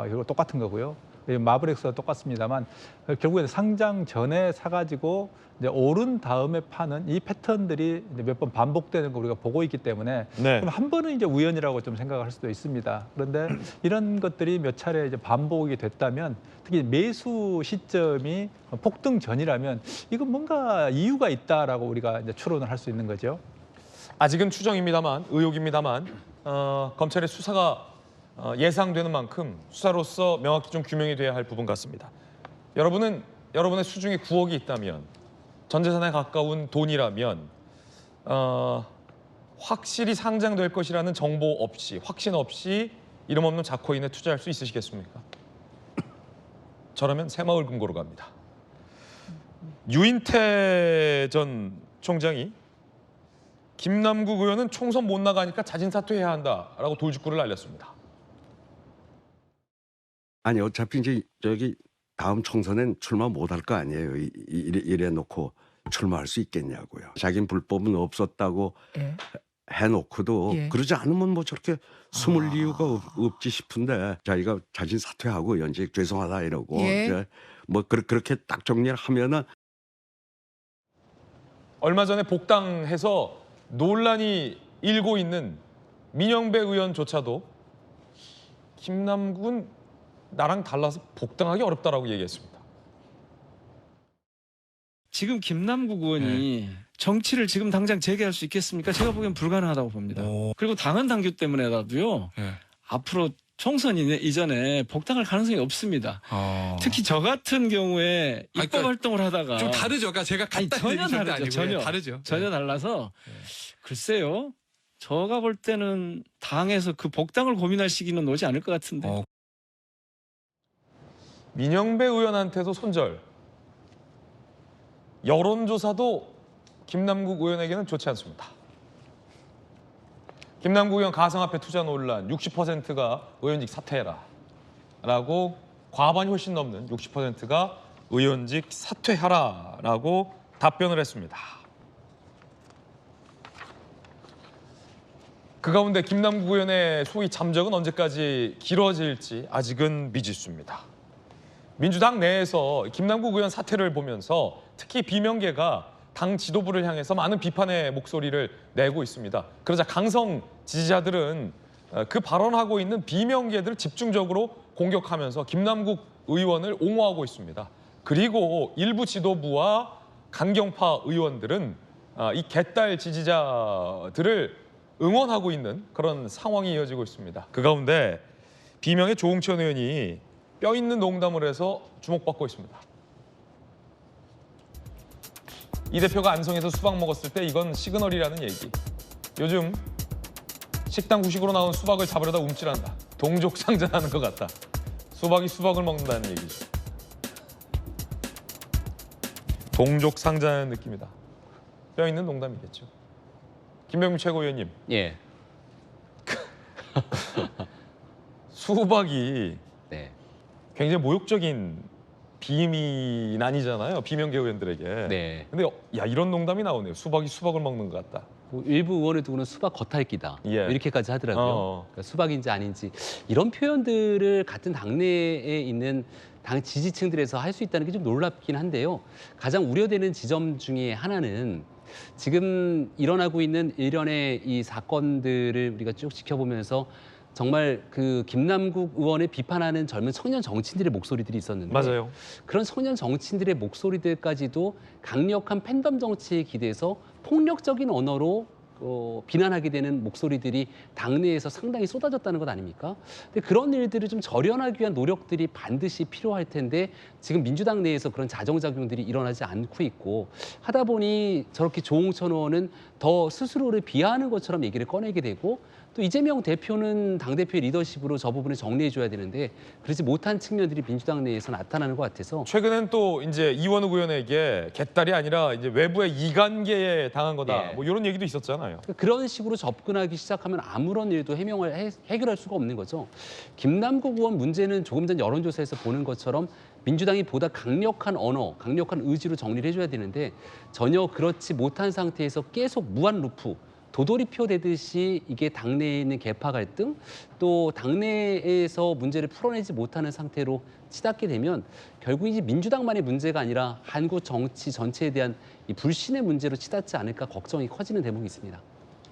이거 똑같은 거고요. 마블엑스와 똑같습니다만 결국에는 상장 전에 사가지고 이제 오른 다음에 파는 이 패턴들이 몇 번 반복되는 거 우리가 보고 있기 때문에 네. 그럼 한 번은 이제 우연이라고 좀 생각할 수도 있습니다. 그런데 이런 것들이 몇 차례 이제 반복이 됐다면 특히 매수 시점이 폭등 전이라면 이건 뭔가 이유가 있다라고 우리가 이제 추론을 할 수 있는 거죠. 아직은 추정입니다만, 의혹입니다만 검찰의 수사가 예상되는 만큼 수사로서 명확히 좀 규명이 돼야 할 부분 같습니다. 여러분의 수중에 9억이 있다면 전 재산에 가까운 돈이라면 확실히 상장될 것이라는 정보 없이 확신 없이 이름 없는 잡코인에 투자할 수 있으시겠습니까? 저라면 새마을 금고로 갑니다. 유인태 전 총장이 김남국 의원은 총선 못 나가니까 자진 사퇴해야 한다라고 돌직구를 날렸습니다. 아니 어차피 이제 저기 다음 총선엔 출마 못 할 거 아니에요. 이래 놓고 출마할 수 있겠냐고요. 자기는 불법은 없었다고 예. 해놓고도 예. 그러지 않으면 뭐 저렇게 숨을 이유가 없지 싶은데 자기가 자진 사퇴하고 의원직 죄송하다 이러고 예. 이제 뭐 그렇게 딱 정리를 하면은 얼마 전에 복당해서 논란이 일고 있는 민영배 의원조차도 김남국은 나랑 달라서 복당하기 어렵다라고 얘기했습니다. 지금 김남국 의원이 정치를 지금 당장 재개할 수 있겠습니까? 제가 보기엔 불가능하다고 봅니다. 그리고 당헌 당규 때문에라도요. 앞으로 총선 이전에 복당할 가능성이 없습니다. 특히 저 같은 경우에 입법 그러니까 활동을 하다가 좀 다르죠. 그러니까 제가 아니, 갖다 전혀 다르죠. 아니고 전혀 다르죠. 전혀 달라서 글쎄요. 저가 볼 때는 당에서 그 복당을 고민할 시기는 오지 않을 것 같은데. 민영배 의원한테도 손절. 여론조사도 김남국 의원에게는 좋지 않습니다. 김남국 의원 가상화폐 투자 논란 60%가 의원직 사퇴해라 라고 과반이 훨씬 넘는 60%가 의원직 사퇴하라 라고 답변을 했습니다. 그 가운데 김남국 의원의 소위 잠적은 언제까지 길어질지 아직은 미지수입니다. 민주당 내에서 김남국 의원 사퇴를 보면서 특히 비명계가 당 지도부를 향해서 많은 비판의 목소리를 내고 있습니다. 그러자 강성 지지자들은 그 발언하고 있는 비명계들을 집중적으로 공격하면서 김남국 의원을 옹호하고 있습니다. 그리고 일부 지도부와 강경파 의원들은 이 개딸 지지자들을 응원하고 있는 그런 상황이 이어지고 있습니다. 그 가운데 비명의 조응천 의원이 뼈 있는 농담을 해서 주목받고 있습니다. 이 대표가 안성에서 수박 먹었을 때 이건 시그널이라는 얘기. 요즘 식당 후식으로 나온 수박을 잡으려다 움찔한다. 동족상전하는 것 같다. 수박이 수박을 먹는다는 얘기죠. 동족상전하는 느낌이다. 뼈 있는 농담이겠죠. 김병민 최고위원님. 예. 수박이 네. 굉장히 모욕적인 비민안이잖아요. 비명계 의원들에게. 네. 근데 야 이런 농담이 나오네요. 수박이 수박을 먹는 것 같다. 뭐 일부 의원을 두고는 수박 겉핥기다 예. 이렇게까지 하더라고요. 그러니까 수박인지 아닌지 이런 표현들을 같은 당내에 있는 당 지지층들에서 할 수 있다는 게 좀 놀랍긴 한데요. 가장 우려되는 지점 중에 하나는 지금 일어나고 있는 일련의 이 사건들을 우리가 쭉 지켜보면서 정말 그 김남국 의원을 비판하는 젊은 청년 정치인들의 목소리들이 있었는데 맞아요. 그런 청년 정치인들의 목소리들까지도 강력한 팬덤 정치에 기대서 폭력적인 언어로 비난하게 되는 목소리들이 당내에서 상당히 쏟아졌다는 것 아닙니까? 근데 그런 일들을 좀 절연하기 위한 노력들이 반드시 필요할 텐데 지금 민주당 내에서 그런 자정작용들이 일어나지 않고 있고 하다 보니 저렇게 조홍천 의원은 더 스스로를 비하하는 것처럼 얘기를 꺼내게 되고 또 이재명 대표는 당대표의 리더십으로 저 부분을 정리해줘야 되는데 그러지 못한 측면들이 민주당 내에서 나타나는 것 같아서 최근엔 또 이제 이원욱 의원에게 개딸이 아니라 이제 외부의 이관계에 당한 거다. 예. 뭐 이런 얘기도 있었잖아요. 그런 식으로 접근하기 시작하면 아무런 일도 해결할 수가 없는 거죠. 김남국 의원 문제는 조금 전 여론조사에서 보는 것처럼 민주당이 보다 강력한 언어, 강력한 의지로 정리를 해줘야 되는데 전혀 그렇지 못한 상태에서 계속 무한 루프, 도돌이표 되듯이 이게 당내에 있는 계파 갈등 또 당내에서 문제를 풀어내지 못하는 상태로 치닫게 되면 결국 이제 민주당만의 문제가 아니라 한국 정치 전체에 대한 이 불신의 문제로 치닫지 않을까 걱정이 커지는 대목이 있습니다.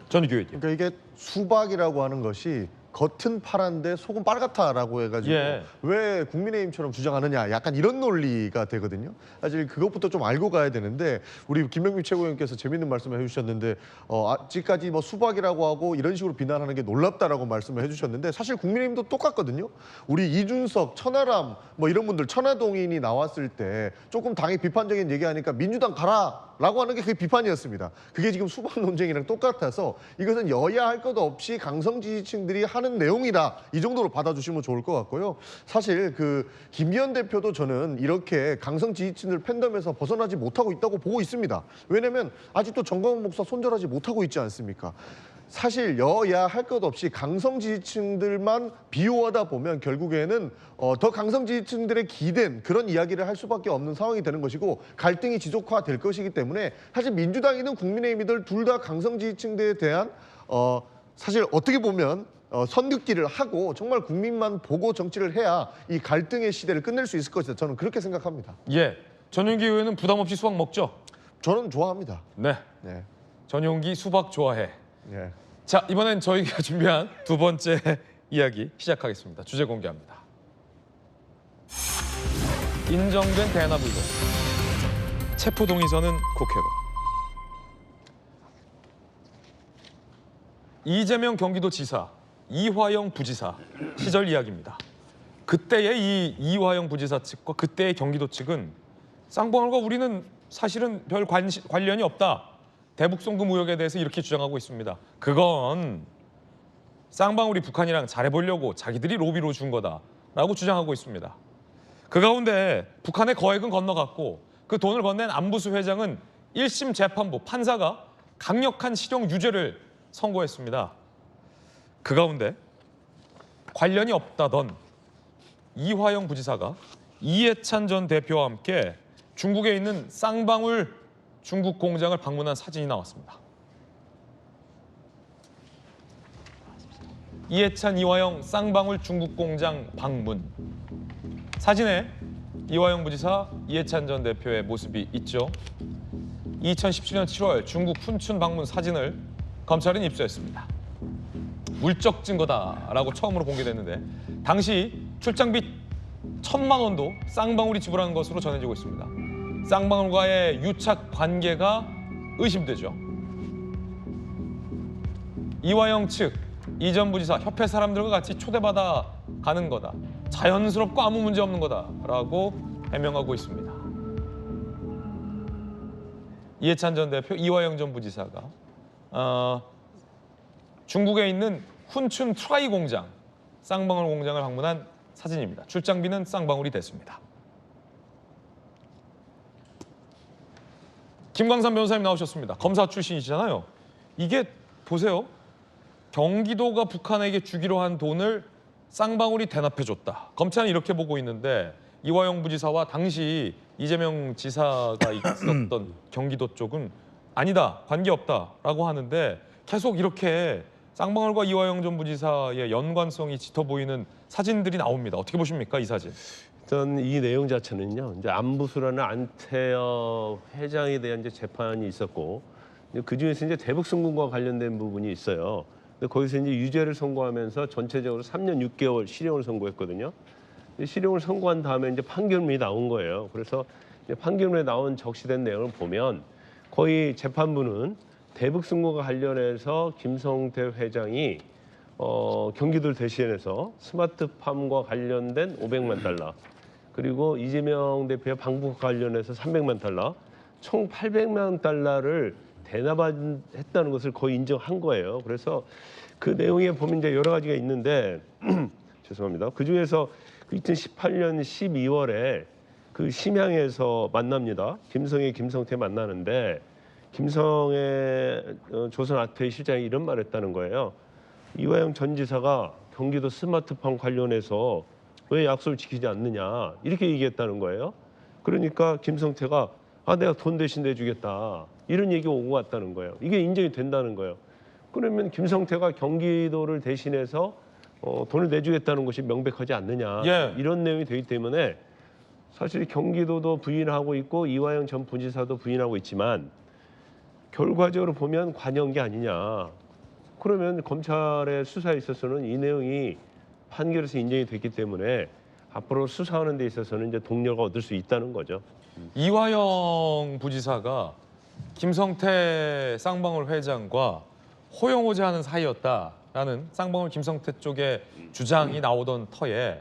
전 교육님. 그러니까 이게 수박이라고 하는 것이 겉은 파란데 속은 빨갛다라고 해가지고 예. 왜 국민의힘처럼 주장하느냐 약간 이런 논리가 되거든요. 사실 그것부터 좀 알고 가야 되는데 우리 김병민 최고위원께서 재밌는 말씀을 해주셨는데 아직까지 뭐 수박이라고 하고 이런 식으로 비난하는 게 놀랍다라고 말씀을 해주셨는데 사실 국민의힘도 똑같거든요. 우리 이준석, 천하람 뭐 이런 분들 천하동인이 나왔을 때 조금 당이 비판적인 얘기하니까 민주당 가라라고 하는 게 그게 비판이었습니다. 그게 지금 수박 논쟁이랑 똑같아서 이것은 여야 할 것 없이 강성 지지층들이 하는 내용이다. 이 정도로 받아주시면 좋을 것 같고요. 사실 그 김기현 대표도 저는 이렇게 강성 지지층들 팬덤에서 벗어나지 못하고 있다고 보고 있습니다. 왜냐하면 아직도 정광훈 목사 손절하지 못하고 있지 않습니까? 사실 여야 할 것 없이 강성 지지층들만 비호하다 보면 결국에는 더 강성 지지층들의 기댄 그런 이야기를 할 수밖에 없는 상황이 되는 것이고 갈등이 지속화될 것이기 때문에 사실 민주당이든 국민의힘이든 둘 다 강성 지지층들에 대한 사실 어떻게 보면 선긋기를 하고 정말 국민만 보고 정치를 해야 이 갈등의 시대를 끝낼 수 있을 것이다. 저는 그렇게 생각합니다. 예. 전용기 의원은 부담 없이 수박 먹죠? 저는 좋아합니다. 네. 네. 전용기 수박 좋아해. 네. 자, 이번엔 저희가 준비한 두 번째 이야기 시작하겠습니다. 주제 공개합니다. 인정된 대납 의혹. 체포 동의서는 국회로. 이재명 경기도지사, 이화영 부지사 시절 이야기입니다. 그때의 이 이화영 부지사 측과 그때의 경기도 측은 쌍방울과 우리는 사실은 별 관련이 없다. 대북송금 의혹에 대해서 이렇게 주장하고 있습니다. 그건 쌍방울이 북한이랑 잘해보려고 자기들이 로비로 준 거다라고 주장하고 있습니다. 그 가운데 북한의 거액은 건너갔고 그 돈을 건넨 안부수 회장은 1심 재판부 판사가 강력한 실형 유죄를 선고했습니다. 그 가운데 관련이 없다던 이화영 부지사가 이해찬 전 대표와 함께 중국에 있는 쌍방울 중국 공장을 방문한 사진이 나왔습니다. 이해찬, 이화영 쌍방울 중국 공장 방문. 사진에 이화영 부지사, 이해찬 전 대표의 모습이 있죠. 2017년 7월 중국 푼춘 방문 사진을 검찰은 입수했습니다. 물적 증거다라고 처음으로 공개됐는데 당시 출장비 1,000만 원도 쌍방울이 지불한 것으로 전해지고 있습니다. 쌍방울과의 유착 관계가 의심되죠. 이화영 측, 이 전 부지사 협회 사람들과 같이 초대받아 가는 거다. 자연스럽고 아무 문제 없는 거다라고 해명하고 있습니다. 이해찬 전 대표, 이화영 전 부지사가 중국에 있는 훈춘 트라이 공장, 쌍방울 공장을 방문한 사진입니다. 출장비는 쌍방울이 됐습니다. 김광삼 변호사님 나오셨습니다. 검사 출신이시잖아요. 이게 보세요. 경기도가 북한에게 주기로 한 돈을 쌍방울이 대납해줬다. 검찰은 이렇게 보고 있는데 이화영 부지사와 당시 이재명 지사가 있었던 경기도 쪽은 아니다, 관계없다라고 하는데 계속 이렇게 쌍방울과 이화영 전 부지사의 연관성이 짙어 보이는 사진들이 나옵니다. 어떻게 보십니까, 이 사진? 일단 이 내용 자체는요. 이제 안부수라는 안태엽 회장에 대한 이제 재판이 있었고 그 중에서 이제 대북송금과 관련된 부분이 있어요. 근데 거기서 이제 유죄를 선고하면서 전체적으로 3년 6개월 실형을 선고했거든요. 실형을 선고한 다음에 이제 판결문이 나온 거예요. 그래서 이제 판결문에 나온 적시된 내용을 보면 거의 재판부는 대북송금과 관련해서 김성태 회장이 경기도를 대신해서 스마트팜과 관련된 500만 달러 그리고 이재명 대표의 방북과 관련해서 300만 달러 총 800만 달러를 대납했다는 것을 거의 인정한 거예요. 그래서 그 내용에 보면 이제 여러 가지가 있는데 죄송합니다. 그 중에서 2018년 12월에 그 심양에서 만납니다. 김성애, 김성태 만나는데 김성애 조선아트회 실장이 이런 말을 했다는 거예요. 이화영 전 지사가 경기도 스마트팜 관련해서 왜 약속을 지키지 않느냐 이렇게 얘기했다는 거예요. 그러니까 김성태가 내가 돈 대신 내주겠다 이런 얘기가 오고 갔다는 거예요. 이게 인정이 된다는 거예요. 그러면 김성태가 경기도를 대신해서 돈을 내주겠다는 것이 명백하지 않느냐 이런 내용이 되기 때문에 사실 경기도도 부인하고 있고 이화영 전 부지사도 부인하고 있지만 결과적으로 보면 관여한 게 아니냐. 그러면 검찰의 수사에 있어서는 이 내용이 판결에서 인정이 됐기 때문에 앞으로 수사하는 데 있어서는 이제 동료가 얻을 수 있다는 거죠. 이화영 부지사가 김성태 쌍방울 회장과 호영호재하는 사이였다라는 쌍방울 김성태 쪽의 주장이 나오던 터에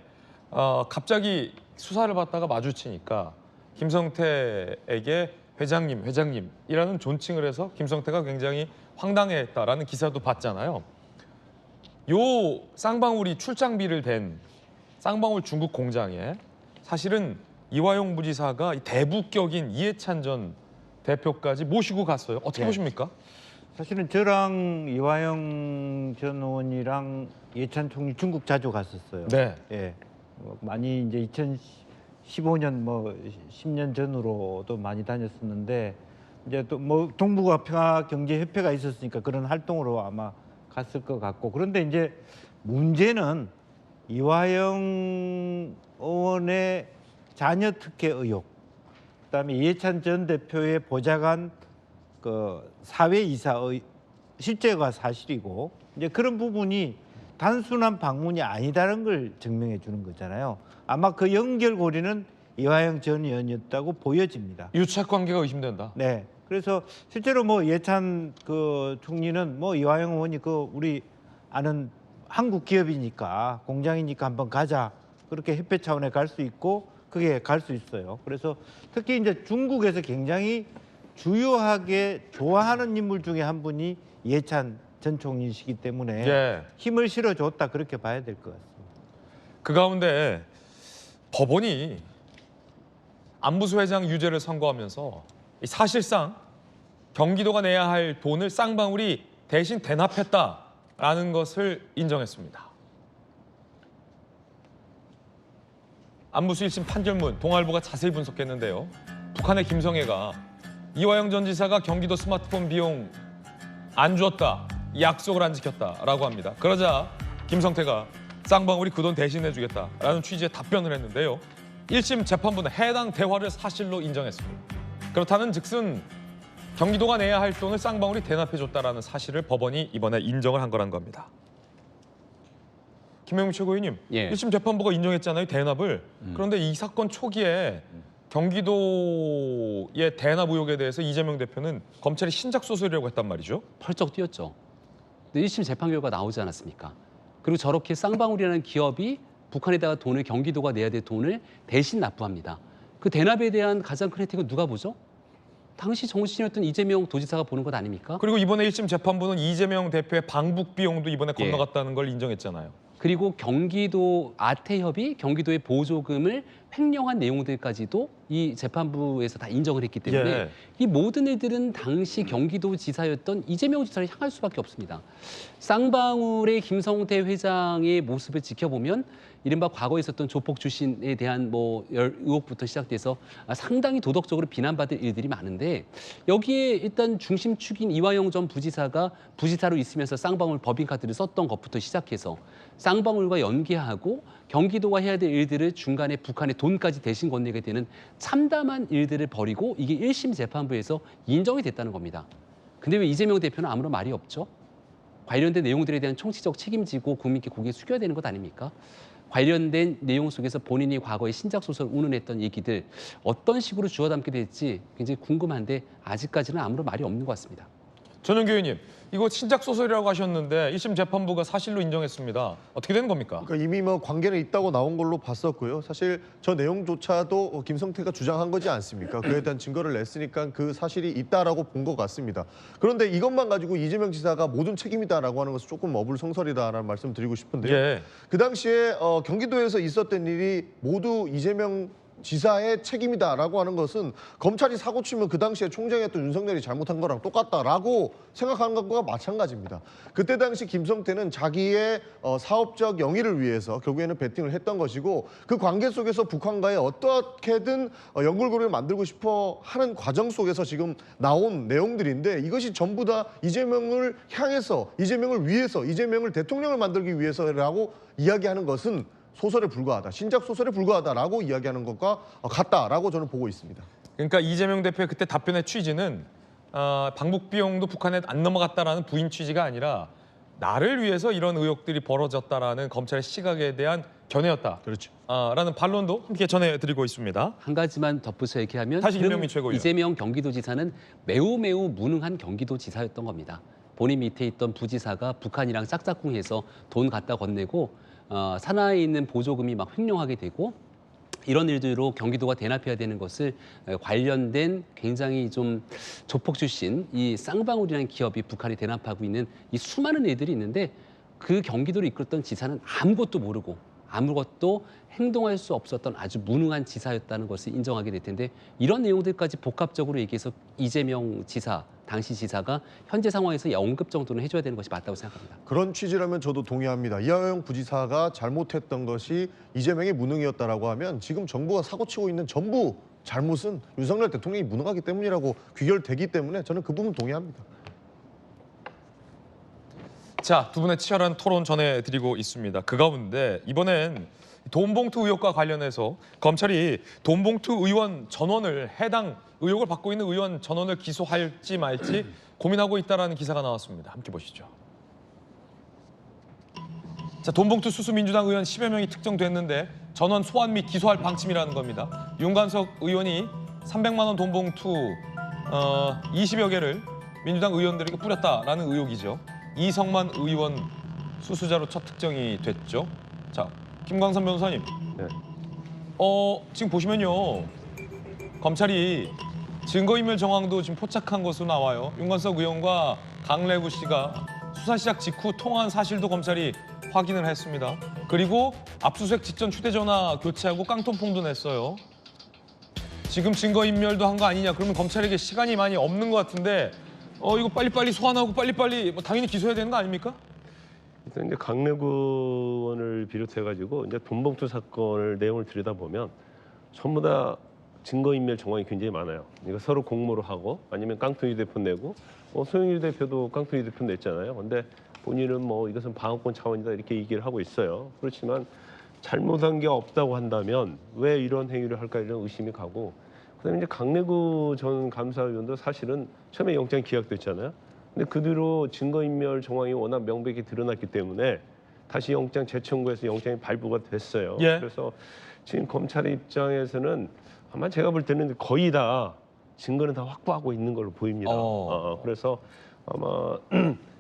갑자기 수사를 받다가 마주치니까 김성태에게 회장님이라는 존칭을 해서 김성태가 굉장히 황당해했다라는 기사도 봤잖아요. 요 쌍방울이 출장비를 댄 쌍방울 중국 공장에 사실은 이화영 부지사가 대북격인 이해찬 전 대표까지 모시고 갔어요. 어떻게 보십니까? 사실은 저랑 이화영 전 의원이랑 이해찬 총리 중국 자주 갔었어요. 네. 예. 많이 이제 2015년 10년 전으로도 많이 다녔었는데 이제 또 동북아 평화 경제 협회가 있었으니까 그런 활동으로 아마 갔을 것 같고 그런데 이제 문제는 이화영 의원의 자녀 특혜 의혹, 그다음에 이해찬 전 대표의 보좌관 그 사회이사의 실제가 사실이고 이제 그런 부분이 단순한 방문이 아니다는 걸 증명해 주는 거잖아요. 아마 그 연결고리는 이화영 전 의원이었다고 보여집니다. 유착 관계가 의심된다. 네. 그래서 실제로 이해찬 그 총리는 이화영 의원이 우리 아는 한국 기업이니까 공장이니까 한번 가자. 그렇게 협회 차원에 갈 수 있고 그게 갈 수 있어요. 그래서 특히 이제 중국에서 굉장히 주요하게 좋아하는 인물 중에 한 분이 이해찬 전 총리이시기 때문에 힘을 실어줬다 그렇게 봐야 될 것 같습니다. 그 가운데 법원이 안부수 회장 유죄를 선고하면서 사실상 경기도가 내야 할 돈을 쌍방울이 대신 대납했다라는 것을 인정했습니다. 안부수 1심 판결문 동아일보가 자세히 분석했는데요. 북한의 김성애가 이화영 전 지사가 경기도 스마트폰 비용 안 줬다, 약속을 안 지켰다라고 합니다. 그러자 김성태가 쌍방울이 그 돈 대신 내주겠다라는 취지의 답변을 했는데요. 1심 재판부는 해당 대화를 사실로 인정했습니다. 그렇다는 즉슨 경기도가 내야 할 돈을 쌍방울이 대납해줬다라는 사실을 법원이 이번에 인정을 한 거란 겁니다. 김영민 최고위원님, 1심 재판부가 인정했잖아요, 대납을. 그런데 이 사건 초기에 경기도의 대납 의혹에 대해서 이재명 대표는 검찰이 신작 소설이라고 했단 말이죠. 펄쩍 뛰었죠. 근데 1심 재판 결과 나오지 않았습니까? 그리고 저렇게 쌍방울이라는 기업이 북한에다가 돈을 경기도가 내야 될 돈을 대신 납부합니다. 그 대납에 대한 가장 큰 혜택은 누가 보죠? 당시 정치인이었던 이재명 도지사가 보는 것 아닙니까? 그리고 이번에 1심 재판부는 이재명 대표의 방북 비용도 이번에 건너갔다는 걸 인정했잖아요. 그리고 경기도 아태협이 경기도의 보조금을 횡령한 내용들까지도 이 재판부에서 다 인정을 했기 때문에 예. 이 모든 일들은 당시 경기도지사였던 이재명 지사를 향할 수밖에 없습니다. 쌍방울의 김성태 회장의 모습을 지켜보면 이른바 과거에 있었던 조폭 출신에 대한 의혹부터 시작돼서 상당히 도덕적으로 비난받을 일들이 많은데 여기에 일단 중심축인 이화영 전 부지사가 부지사로 있으면서 쌍방울 법인카드를 썼던 것부터 시작해서 쌍방울과 연계하고 경기도가 해야 될 일들을 중간에 북한의 돈까지 대신 건네게 되는 참담한 일들을 벌이고 이게 1심 재판부에서 인정이 됐다는 겁니다. 근데 왜 이재명 대표는 아무런 말이 없죠? 관련된 내용들에 대한 총체적 책임지고 국민께 고개 숙여야 되는 것 아닙니까? 관련된 내용 속에서 본인이 과거에 신작소설 운운했던 얘기들 어떤 식으로 주워 담게 될지 굉장히 궁금한데 아직까지는 아무런 말이 없는 것 같습니다. 전용기 의원님, 이거 신작 소설이라고 하셨는데 1심 재판부가 사실로 인정했습니다. 어떻게 된 겁니까? 그러니까 이미 뭐 관계는 있다고 나온 걸로 봤었고요. 사실 저 내용조차도 김성태가 주장한 거지 않습니까? 그에 대한 증거를 냈으니까 그 사실이 있다라고 본 것 같습니다. 그런데 이것만 가지고 이재명 지사가 모든 책임이다라고 하는 것은 조금 어불성설이다라는 말씀 드리고 싶은데요. 예. 그 당시에 경기도에서 있었던 일이 모두 이재명 지사의 책임이다라고 하는 것은 검찰이 사고 치면 그 당시에 총장이었던 윤석열이 잘못한 거랑 똑같다라고 생각하는 것과 마찬가지입니다. 그때 당시 김성태는 자기의 사업적 영위를 위해서 결국에는 베팅을 했던 것이고 그 관계 속에서 북한과의 어떻게든 연결고리를 만들고 싶어 하는 과정 속에서 지금 나온 내용들인데 이것이 전부 다 이재명을 향해서 이재명을 위해서 이재명을 대통령을 만들기 위해서라고 이야기하는 것은 소설에 불과하다, 신작 소설에 불과하다라고 이야기하는 것과 같다라고 저는 보고 있습니다. 그러니까 이재명 대표의 그때 답변의 취지는 방북 비용도 북한에 안 넘어갔다라는 부인 취지가 아니라 나를 위해서 이런 의혹들이 벌어졌다라는 검찰의 시각에 대한 견해였다. 그렇죠. 라는 반론도 함께 전해드리고 있습니다. 한 가지만 덧붙여 얘기하면 다시 그럼 김병민 최고위원. 이재명 경기도지사는 매우 무능한 경기도지사였던 겁니다. 본인 밑에 있던 부지사가 북한이랑 짝짝꿍해서 돈 갖다 건네고 산하에 있는 보조금이 막 횡령하게 되고 이런 일들로 경기도가 대납해야 되는 것을 관련된 굉장히 좀 조폭 출신 이 쌍방울이라는 기업이 북한에 대납하고 있는 이 수많은 일들이 있는데 그 경기도를 이끌었던 지사는 아무것도 모르고 아무것도 행동할 수 없었던 아주 무능한 지사였다는 것을 인정하게 될 텐데 이런 내용들까지 복합적으로 얘기해서 이재명 지사, 당시 지사가 현재 상황에서 언급 정도는 해줘야 되는 것이 맞다고 생각합니다. 그런 취지라면 저도 동의합니다. 이화영 부지사가 잘못했던 것이 이재명의 무능이었다라고 하면 지금 정부가 사고치고 있는 전부 잘못은 윤석열 대통령이 무능하기 때문이라고 귀결되기 때문에 저는 그 부분 동의합니다. 자, 두 분의 치열한 토론 전해드리고 있습니다. 그 가운데 이번엔 돈봉투 의혹과 관련해서 검찰이 돈봉투 의원 전원을 해당 의혹을 받고 있는 의원 전원을 기소할지 말지 고민하고 있다는 기사가 나왔습니다. 함께 보시죠. 자, 돈봉투 수수 민주당 의원 10여 명이 특정됐는데 전원 소환 및 기소할 방침이라는 겁니다. 윤관석 의원이 300만 원 돈봉투 20여 개를 민주당 의원들에게 뿌렸다라는 의혹이죠. 이성만 의원 수수자로 첫 특정이 됐죠. 자, 김광선 변호사님. 네. 지금 보시면요. 검찰이 증거인멸 정황도 지금 포착한 것으로 나와요. 윤관석 의원과 강래구 씨가 수사 시작 직후 통화한 사실도 검찰이 확인을 했습니다. 그리고 압수수색 직전 휴대전화 교체하고 깡통폰도 냈어요. 지금 증거인멸도 한 거 아니냐. 그러면 검찰에게 시간이 많이 없는 것 같은데 이거 빨리빨리 소환하고 빨리빨리 당연히 기소해야 되는 거 아닙니까? 일단 이제 강래구 의원을 비롯해가지고 이제 돈봉투 사건을 내용을 들여다보면 전부 다 증거인멸 정황이 굉장히 많아요. 이거 서로 공모를 하고 아니면 깡통 휴대폰 내고 소영일 대표도 깡통 휴대폰 냈잖아요. 근데 본인은 뭐 이것은 방어권 차원이다 이렇게 얘기를 하고 있어요. 그렇지만 잘못한 게 없다고 한다면 왜 이런 행위를 할까 이런 의심이 가고 그다음에 이제 강래구 전 감사위원도 사실은 처음에 영장 기각됐잖아요. 근데 그 뒤로 증거인멸 정황이 워낙 명백히 드러났기 때문에 다시 영장 재청구해서 영장이 발부가 됐어요. 예. 그래서 지금 검찰 입장에서는 아마 제가 볼 때는 거의 다 증거는 다 확보하고 있는 걸로 보입니다. 그래서 아마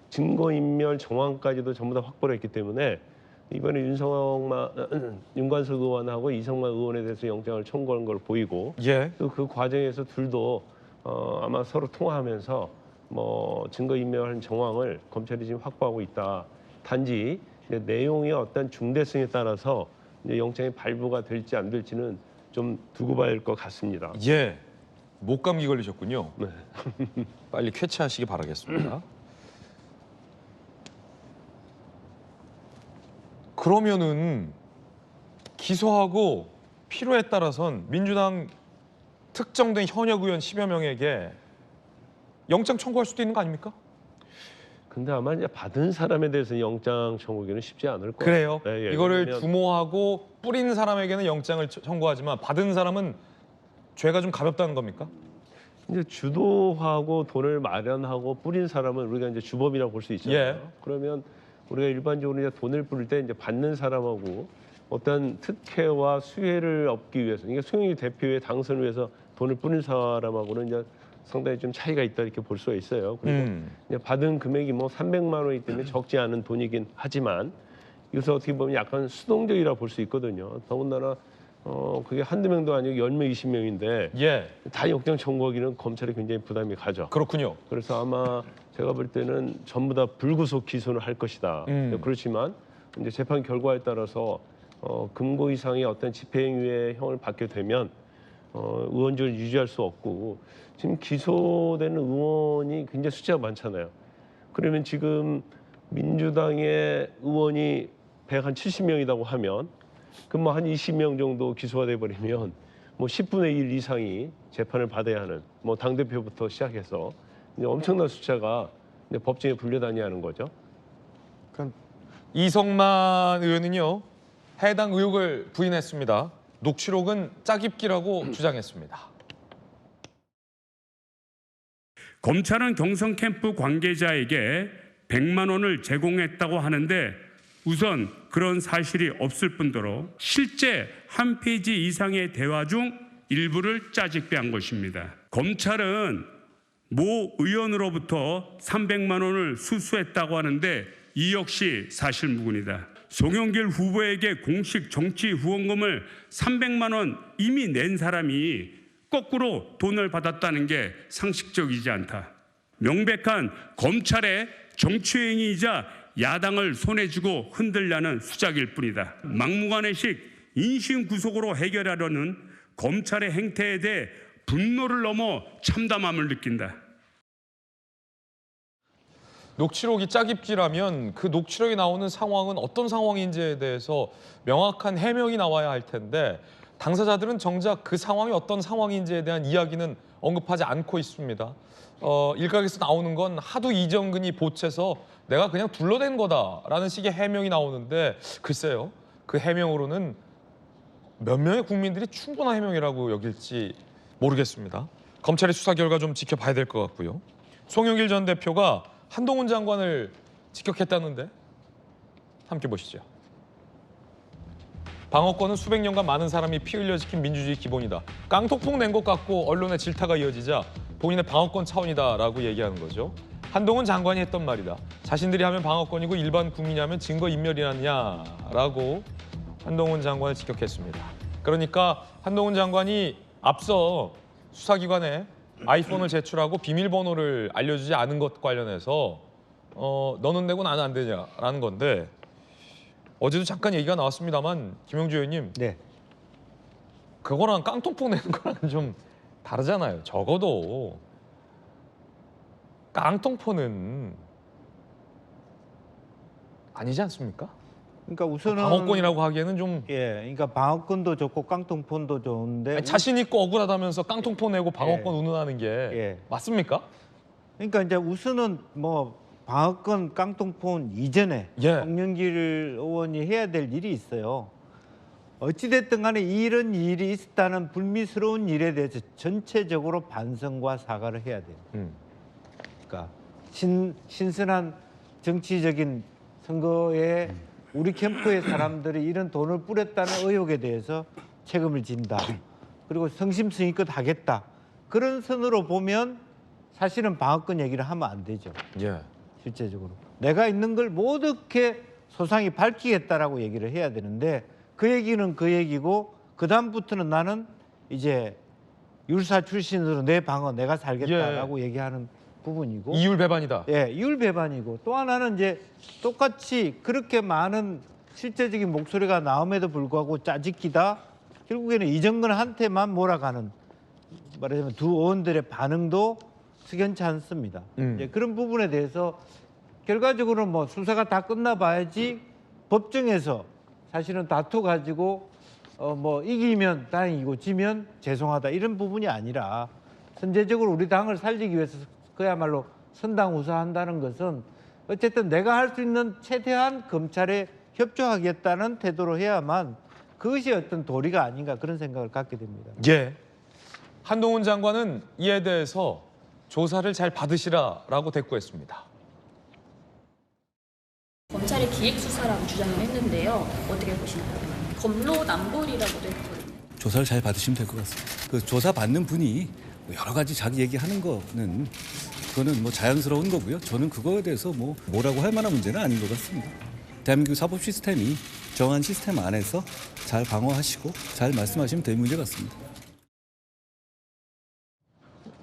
증거인멸 정황까지도 전부 다 확보를 했기 때문에 이번에 윤관석 의원하고 이성만 의원에 대해서 영장을 청구한 걸 보이고 예. 또 그 과정에서 둘도 아마 서로 통화하면서 뭐 증거인멸한 정황을 검찰이 지금 확보하고 있다. 단지 이제 내용의 어떤 중대성에 따라서 이제 영장이 발부가 될지 안 될지는 좀 두고 봐야 할 것 같습니다. 예, 목감기 걸리셨군요. 네. 빨리 쾌차하시기 바라겠습니다. 그러면은 기소하고 필요에 따라선 민주당 특정된 현역 의원 10여 명에게 영장 청구할 수도 있는 거 아닙니까? 근데 아마 이제 받은 사람에 대해서 영장 청구기는 쉽지 않을 거예요. 그래요. 예, 예. 이거를 왜냐면 주모하고 뿌린 사람에게는 영장을 청구하지만 받은 사람은 죄가 좀 가볍다는 겁니까? 이제 주도하고 돈을 마련하고 뿌린 사람은 우리가 이제 주범이라고 볼 수 있잖아요. 예. 그러면 우리가 일반적으로 이제 돈을 뿌릴 때 이제 받는 사람하고 어떤 특혜와 수혜를 얻기 위해서, 그러니까 송영길 대표의 당선을 위해서 돈을 뿌린 사람하고는 이제 상당히 좀 차이가 있다 이렇게 볼 수가 있어요. 그리고 이제 받은 금액이 뭐 300만 원이기 때문에 적지 않은 돈이긴 하지만 이것을 어떻게 보면 약간 수동적이라 볼 수 있거든요. 더군다나 그게 한두 명도 아니고 10명, 20명인데 예, 다 영장 청구하기는 검찰이 굉장히 부담이 가죠. 그렇군요. 그래서 아마 제가 볼 때는 전부 다 불구속 기소를 할 것이다. 그렇지만 이제 재판 결과에 따라서 금고 이상의 어떤 집행유예 형을 받게 되면 의원직을 유지할 수 없고 지금 기소되는 의원이 굉장히 숫자가 많잖아요. 그러면 지금 민주당의 의원이 170명이라고 하면 그럼 뭐 한 20명 정도 기소가 돼버리면 뭐 10분의 1 이상이 재판을 받아야 하는 뭐 당대표부터 시작해서 이제 엄청난 숫자가 이제 법정에 불려다니는 거죠. 이성만 의원은요, 해당 의혹을 부인했습니다. 녹취록은 짜깁기라고 주장했습니다. 검찰은 경선 캠프 관계자에게 100만 원을 제공했다고 하는데 우선 그런 사실이 없을 뿐더러 실제 한 페이지 이상의 대화 중 일부를 짜집기한 것입니다. 검찰은 모 의원으로부터 300만 원을 수수했다고 하는데 이 역시 사실무근이다. 송영길 후보에게 공식 정치 후원금을 300만 원 이미 낸 사람이 거꾸로 돈을 받았다는 게 상식적이지 않다. 명백한 검찰의 정치행위이자 야당을 손에 쥐고 흔들려는 수작일 뿐이다. 막무가내식 인신구속으로 해결하려는 검찰의 행태에 대해 분노를 넘어 참담함을 느낀다. 녹취록이 짜깁기라면 그 녹취록에 나오는 상황은 어떤 상황인지에 대해서 명확한 해명이 나와야 할 텐데 당사자들은 정작 그 상황이 어떤 상황인지에 대한 이야기는 언급하지 않고 있습니다. 일각에서 나오는 건 하도 이정근이 보채서 내가 그냥 둘러댄 거다라는 식의 해명이 나오는데 글쎄요, 그 해명으로는 몇 명의 국민들이 충분한 해명이라고 여길지 모르겠습니다. 검찰의 수사 결과 좀 지켜봐야 될 것 같고요. 송영길 전 대표가 한동훈 장관을 직격했다는데 함께 보시죠. 방어권은 수백 년간 많은 사람이 피 흘려 지킨 민주주의 기본이다. 깡통풍 낸 것 같고 언론의 질타가 이어지자 본인의 방어권 차원이다라고 얘기하는 거죠. 한동훈 장관이 했던 말이다. 자신들이 하면 방어권이고 일반 국민이 하면 증거인멸이라냐라고 한동훈 장관을 직격했습니다. 그러니까 한동훈 장관이 앞서 수사기관에 아이폰을 제출하고 비밀번호를 알려주지 않은 것 관련해서 너는 내고 나는 안 되냐라는 건데 어제도 잠깐 얘기가 나왔습니다만 김영주 의원님, 네. 그거랑 깡통풍 내는 거랑 좀 다르잖아요. 적어도 깡통포는 아니지 않습니까? 그러니까 우선은 방어권이라고 하기에는 좀 그러니까 방어권도 좋고 깡통폰도 좋은데 아니, 자신 있고 억울하다면서 깡통포 내고 방어권 운운하는 게 맞습니까? 그러니까 이제 우선은 뭐 방어권 깡통폰 이전에 송영길 의원이 해야 될 일이 있어요. 어찌됐든 간에 이런 일이 있었다는 불미스러운 일에 대해서 전체적으로 반성과 사과를 해야 돼요. 그러니까 신선한 정치적인 선거에 우리 캠프의 사람들이 이런 돈을 뿌렸다는 의혹에 대해서 책임을 진다. 그리고 성심성의껏 하겠다. 그런 선으로 보면 사실은 방어권 얘기를 하면 안 되죠. 실제적으로. 내가 있는 걸 어떻게 소상히 밝히겠다라고 얘기를 해야 되는데 그 얘기는 그 얘기고 그 다음부터는 나는 이제 율사 출신으로 내 방어 내가 살겠다라고 얘기하는 부분이고 이율 배반이다. 예, 이율 배반이고 또 하나는 이제 똑같이 그렇게 많은 실제적인 목소리가 나옴에도 불구하고 짜집기다. 결국에는 이정근한테만 몰아가는 말하자면 두 의원들의 반응도 석연치 않습니다. 이제 그런 부분에 대해서 결과적으로 뭐 수사가 다 끝나봐야지 법정에서 사실은 다투 가지고 뭐 이기면 다행이고 지면 죄송하다 이런 부분이 아니라 선제적으로 우리 당을 살리기 위해서 그야말로 선당우사한다는 것은 어쨌든 내가 할 수 있는 최대한 검찰에 협조하겠다는 태도로 해야만 그것이 어떤 도리가 아닌가 그런 생각을 갖게 됩니다. 예. 한동훈 장관은 이에 대해서 조사를 잘 받으시라라고 대꾸했습니다. 검찰이 기획수사라고 주장을 했는데요. 어떻게 보시나요? 검로남불이라고도 했거든요. 조사를 잘 받으시면 될 것 같습니다. 그 조사 받는 분이 여러 가지 자기 얘기하는 거는 그거는 뭐 자연스러운 거고요. 저는 그거에 대해서 뭐라고 할 만한 문제는 아닌 것 같습니다. 대한민국 사법 시스템이 정한 시스템 안에서 잘 방어하시고 잘 말씀하시면 될 문제 같습니다.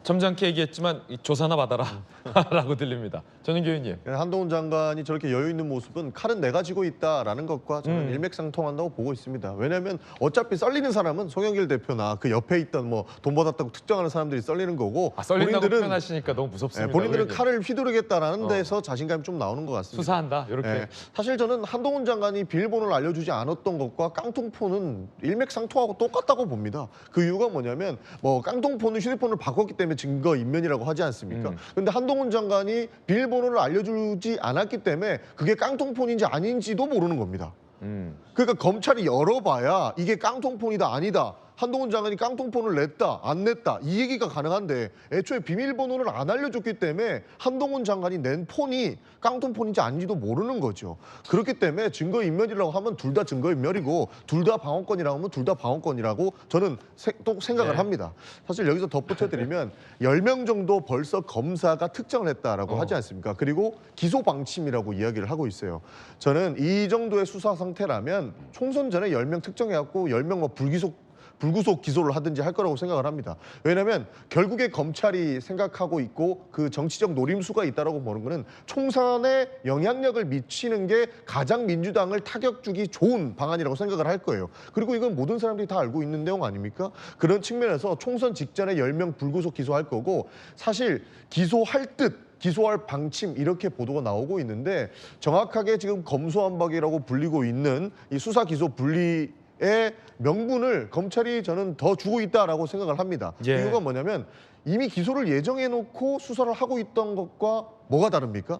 점잖게 얘기했지만 조사나 받아라라고 들립니다. 전윤기 의원님. 한동훈 장관이 저렇게 여유 있는 모습은 칼은 내가 쥐고 있다라는 것과 저는 일맥상통한다고 보고 있습니다. 왜냐하면 어차피 썰리는 사람은 송영길 대표나 그 옆에 있던 뭐 돈 받았다고 특정하는 사람들이 썰리는 거고 썰린다고 표현하시니까 너무 무섭습니다. 본인들은 칼을 휘두르겠다라는 데서 자신감이 좀 나오는 것 같습니다. 수사한다 이렇게. 사실 저는 한동훈 장관이 비밀번호를 알려주지 않았던 것과 깡통폰은 일맥상통하고 똑같다고 봅니다. 그 이유가 뭐냐면 뭐 깡통폰은 휴대폰을 바꿨기 때문에 증거 인멸이라고 하지 않습니까? 그런데 한동훈 장관이 비밀번호를 알려주지 않았기 때문에 그게 깡통폰인지 아닌지도 모르는 겁니다. 그러니까 검찰이 열어봐야 이게 깡통폰이다 아니다. 한동훈 장관이 깡통폰을 냈다 안 냈다 이 얘기가 가능한데 애초에 비밀번호를 안 알려줬기 때문에 한동훈 장관이 낸 폰이 깡통폰인지 아닌지도 모르는 거죠. 그렇기 때문에 증거인멸이라고 하면 둘 다 증거인멸이고 둘 다 방어권이라고 하면 둘 다 방어권이라고 저는 또 생각을 합니다. 사실 여기서 덧붙여드리면 10명 정도 벌써 검사가 특정을 했다라고 하지 않습니까? 그리고 기소 방침이라고 이야기를 하고 있어요. 저는 이 정도의 수사 상태라면 총선 전에 10명 특정해갖고 10명 뭐 불구속 기소를 하든지 할 거라고 생각을 합니다. 왜냐하면 결국에 검찰이 생각하고 있고 그 정치적 노림수가 있다라고 보는 거는 총선에 영향력을 미치는 게 가장 민주당을 타격 주기 좋은 방안이라고 생각을 할 거예요. 그리고 이건 모든 사람들이 다 알고 있는 내용 아닙니까? 그런 측면에서 총선 직전에 10명 불구속 기소할 거고 사실 기소할 듯 기소할 방침 이렇게 보도가 나오고 있는데 정확하게 지금 검수완박이라고 불리고 있는 이 수사 기소 분리 의 명분을 검찰이 저는 더 주고 있다라고 생각을 합니다. 이유가 뭐냐면 이미 기소를 예정해놓고 수사를 하고 있던 것과 뭐가 다릅니까?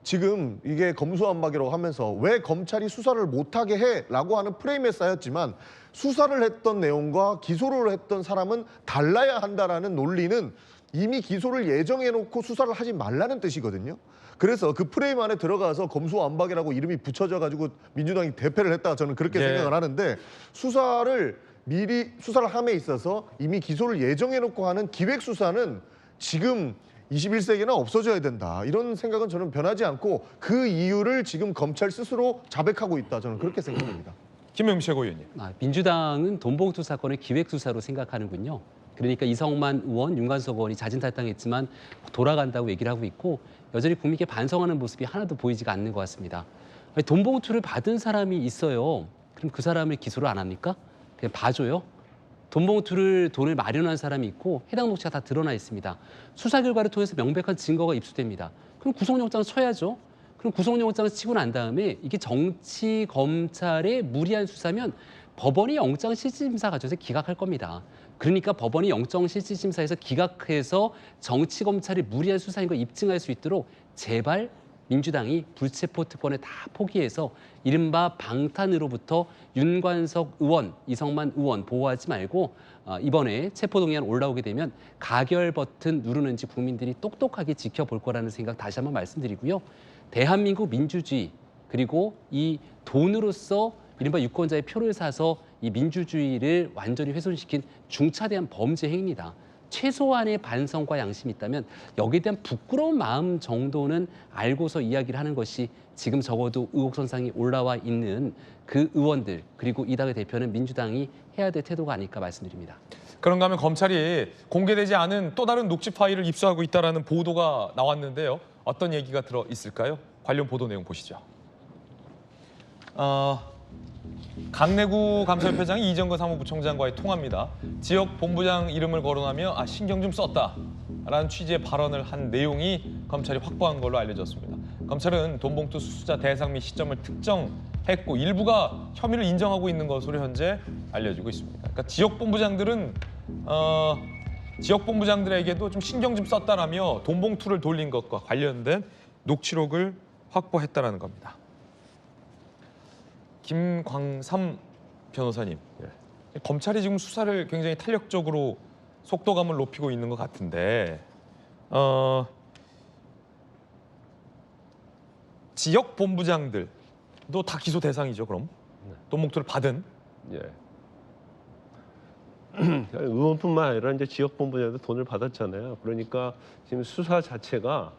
지금 이게 검수완박이라고 하면서 왜 검찰이 수사를 못하게 해라고 하는 프레임에 쌓였지만 수사를 했던 내용과 기소를 했던 사람은 달라야 한다라는 논리는 이미 기소를 예정해놓고 수사를 하지 말라는 뜻이거든요. 그래서 그 프레임 안에 들어가서 검수완박이라고 이름이 붙여져가지고 민주당이 대패를 했다 저는 그렇게 생각을 하는데 수사를 미리 수사를 함에 있어서 이미 기소를 예정해놓고 하는 기획수사는 지금 21세기는 없어져야 된다. 이런 생각은 저는 변하지 않고 그 이유를 지금 검찰 스스로 자백하고 있다. 저는 그렇게 생각합니다. 김영식 의원님. 민주당은 돈봉투 사건을 기획수사로 생각하는군요. 그러니까 이성만 의원, 윤관석 의원이 자진탈당했지만 돌아간다고 얘기를 하고 있고 여전히 국민께 반성하는 모습이 하나도 보이지가 않는 것 같습니다. 아니, 돈봉투를 받은 사람이 있어요. 그럼 그 사람을 기소를 안 합니까? 그냥 봐줘요? 돈을 마련한 사람이 있고 해당 녹취가 다 드러나 있습니다. 수사 결과를 통해서 명백한 증거가 입수됩니다. 그럼 구속영장을 쳐야죠. 그럼 구속영장을 치고 난 다음에 이게 정치 검찰의 무리한 수사면 법원이 영장실질심사 가져서 기각할 겁니다. 그러니까 법원이 영장실질심사에서 기각해서 정치검찰이 무리한 수사인 걸 입증할 수 있도록 제발 민주당이 불체포 특권을 다 포기해서 이른바 방탄으로부터 윤관석 의원, 이성만 의원 보호하지 말고 이번에 체포동의안 올라오게 되면 가결 버튼 누르는지 국민들이 똑똑하게 지켜볼 거라는 생각 다시 한번 말씀드리고요. 대한민국 민주주의 그리고 이 돈으로서 이른바 유권자의 표를 사서 이 민주주의를 완전히 훼손시킨 중차대한 범죄 행위입니다. 최소한의 반성과 양심이 있다면 여기에 대한 부끄러운 마음 정도는 알고서 이야기를 하는 것이 지금 적어도 의혹 선상이 올라와 있는 그 의원들 그리고 이 당의 대표는 민주당이 해야 될 태도가 아닐까 말씀드립니다. 그런가 하면 검찰이 공개되지 않은 또 다른 녹취 파일을 입수하고 있다는 보도가 나왔는데요. 어떤 얘기가 들어 있을까요? 관련 보도 내용 보시죠. 강내구 감사협회장이 이정근 사무부총장과의 통화입니다. 지역 본부장 이름을 거론하며 신경 좀 썼다라는 취지의 발언을 한 내용이 검찰이 확보한 걸로 알려졌습니다. 검찰은 돈봉투 수수자 대상 및 시점을 특정했고 일부가 혐의를 인정하고 있는 것으로 현재 알려지고 있습니다. 그러니까 지역 본부장들에게도 좀 신경 좀 썼다라며 돈봉투를 돌린 것과 관련된 녹취록을 확보했다라는 겁니다. 김광삼 변호사님, 검찰이 지금 수사를 굉장히 탄력적으로 속도감을 높이고 있는 것 같은데 지역 본부장들도 다 기소 대상이죠, 그럼? 돈봉투를 받은? 예. 의원뿐만 아니라 이제 지역 본부장도 돈을 받았잖아요. 그러니까 지금 수사 자체가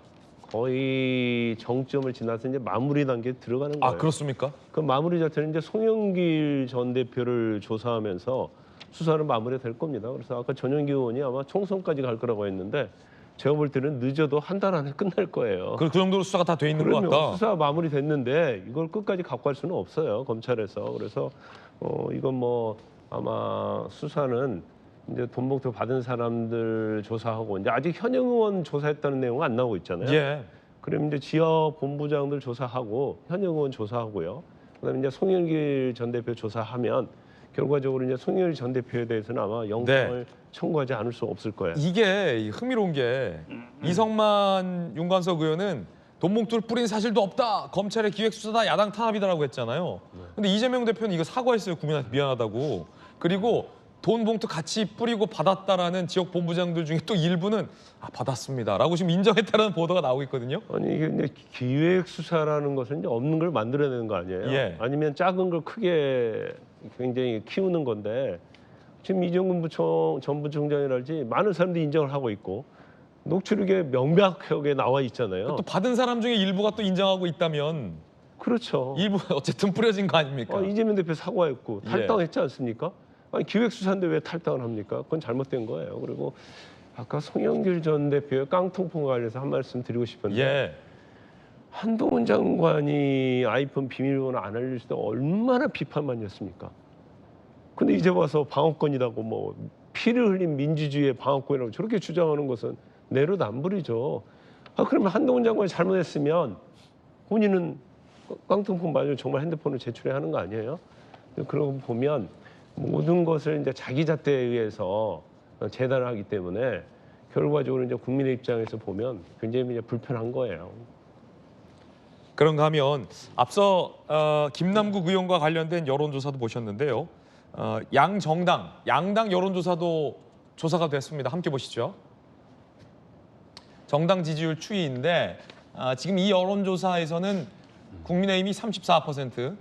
거의 정점을 지나서 이제 마무리 단계에 들어가는 거예요. 아, 그렇습니까? 그 마무리 자체는 이제 송영길 전 대표를 조사하면서 수사는 마무리될 겁니다. 그래서 아까 전용기 의원이 아마 총선까지 갈 거라고 했는데 제가 볼 때는 늦어도 한 달 안에 끝날 거예요. 그 정도로 수사가 다 돼 있는 것 같다. 수사 마무리됐는데 이걸 끝까지 갖고 갈 수는 없어요, 검찰에서. 그래서 이건 뭐 아마 수사는 이제 돈봉투 받은 사람들 조사하고 이제 아직 현역 의원 조사했다는 내용은 안 나오고 있잖아요. 예. 그럼 이제 지역 본부장들 조사하고 현역 의원 조사하고요. 그다음에 이제 송영길 전 대표 조사하면 결과적으로 이제 송영길 전 대표에 대해서는 아마 영장을 청구하지 않을 수 없을 거예요. 이게 흥미로운 게 이성만 윤관석 의원은 돈봉투를 뿌린 사실도 없다. 검찰의 기획수사다. 야당 탄압이다라고 했잖아요. 근데 이재명 대표는 이거 사과했어요. 국민한테 미안하다고. 그리고 돈봉투 같이 뿌리고 받았다라는 지역 본부장들 중에 또 일부는 받았습니다라고 지금 인정했다는 보도가 나오고 있거든요. 아니 이게 이제 기획 수사라는 것은 이제 없는 걸 만들어내는 거 아니에요? 예. 아니면 작은 걸 크게 굉장히 키우는 건데 지금 이정근 전 부총장이랄지 많은 사람들이 인정을 하고 있고 녹취록에 명백하게 나와 있잖아요. 또 받은 사람 중에 일부가 또 인정하고 있다면 그렇죠. 일부 어쨌든 뿌려진 거 아닙니까? 이재명 대표 사과했고 탈당했지 않습니까? 아니 기획 수사인데 왜 탈당을 합니까? 그건 잘못된 거예요. 그리고 아까 송영길 전 대표의 깡통풍과 관련해서 한 말씀 드리고 싶은데 한동훈 장관이 아이폰 비밀번호 안 알려줄 때 얼마나 비판만이었습니까? 근데 이제 와서 방어권이라고 뭐 피를 흘린 민주주의의 방어권이라고 저렇게 주장하는 것은 내로남불이죠. 그러면 한동훈 장관이 잘못했으면 본인은 깡통풍 맞으면 정말 핸드폰을 제출해야 하는 거 아니에요? 그러고 보면 모든 것을 이제 자기 잣대에 의해서 재단하기 때문에 결과적으로 이제 국민의 입장에서 보면 굉장히 이제 불편한 거예요. 그런가 하면 앞서 김남국 의원과 관련된 여론조사도 보셨는데요. 양당 여론조사도 조사가 됐습니다. 함께 보시죠. 정당 지지율 추이인데 지금 이 여론조사에서는 국민의힘이 34%,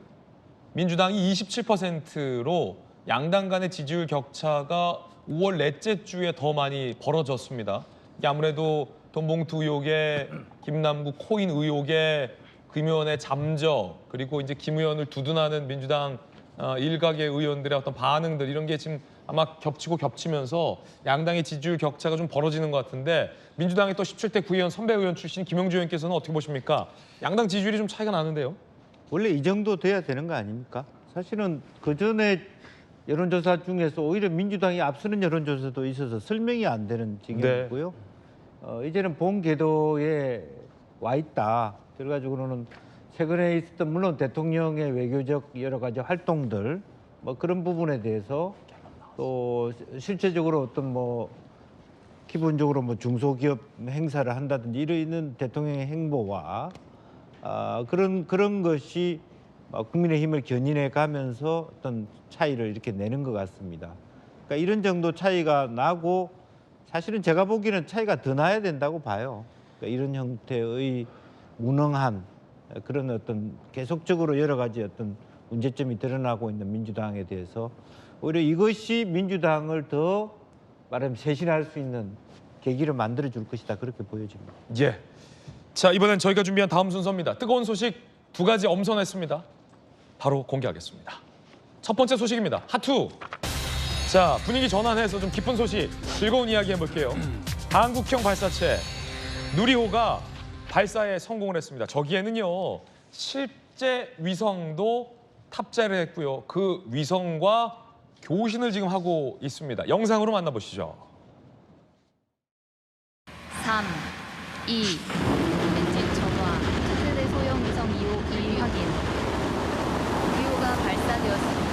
민주당이 27%로 양당 간의 지지율 격차가 5월 넷째 주에 더 많이 벌어졌습니다. 이게 아무래도 돈봉투 의혹에 김남국 코인 의혹에 김 의원의 잠적 그리고 이제 김 의원을 두둔하는 민주당 일각의 의원들의 어떤 반응들 이런 게 지금 아마 겹치면서 양당의 지지율 격차가 좀 벌어지는 것 같은데 민주당의 또 17대 국회의원 선배 의원 출신 김영주 의원께서는 어떻게 보십니까? 양당 지지율이 좀 차이가 나는데요. 원래 이 정도 돼야 되는 거 아닙니까? 사실은 그전에 여론조사 중에서 오히려 민주당이 앞서는 여론조사도 있어서 설명이 안 되는 지경이고요. 이제는 본 궤도에 와 있다. 그래가지고는 최근에 있었던 물론 대통령의 외교적 여러 가지 활동들 뭐 그런 부분에 대해서 또 실제적으로 어떤 뭐 기본적으로 뭐 중소기업 행사를 한다든지 이런 대통령의 행보와 그런 것이 국민의힘을 견인해 가면서 어떤 차이를 이렇게 내는 것 같습니다. 그러니까 이런 정도 차이가 나고 사실은 제가 보기에는 차이가 더 나야 된다고 봐요. 그러니까 이런 형태의 무능한 그런 어떤 계속적으로 여러 가지 어떤 문제점이 드러나고 있는 민주당에 대해서 오히려 이것이 민주당을 더 말하면 쇄신할 수 있는 계기를 만들어 줄 것이다 그렇게 보여집니다. 예. 자, 이번엔 저희가 준비한 다음 순서입니다. 뜨거운 소식 두 가지 엄선했습니다. 바로 공개하겠습니다. 첫 번째 소식입니다. 하투. 자, 분위기 전환해서 좀 기쁜 소식, 즐거운 이야기 해볼게요. 한국형 발사체 누리호가 발사에 성공을 했습니다. 저기에는요, 실제 위성도 탑재를 했고요. 그 위성과 교신을 지금 하고 있습니다. 영상으로 만나보시죠. 3, 2, 엔진 점화, 차세대 소형 위성 2호 1 확인. 누리호가 발사되었습니다.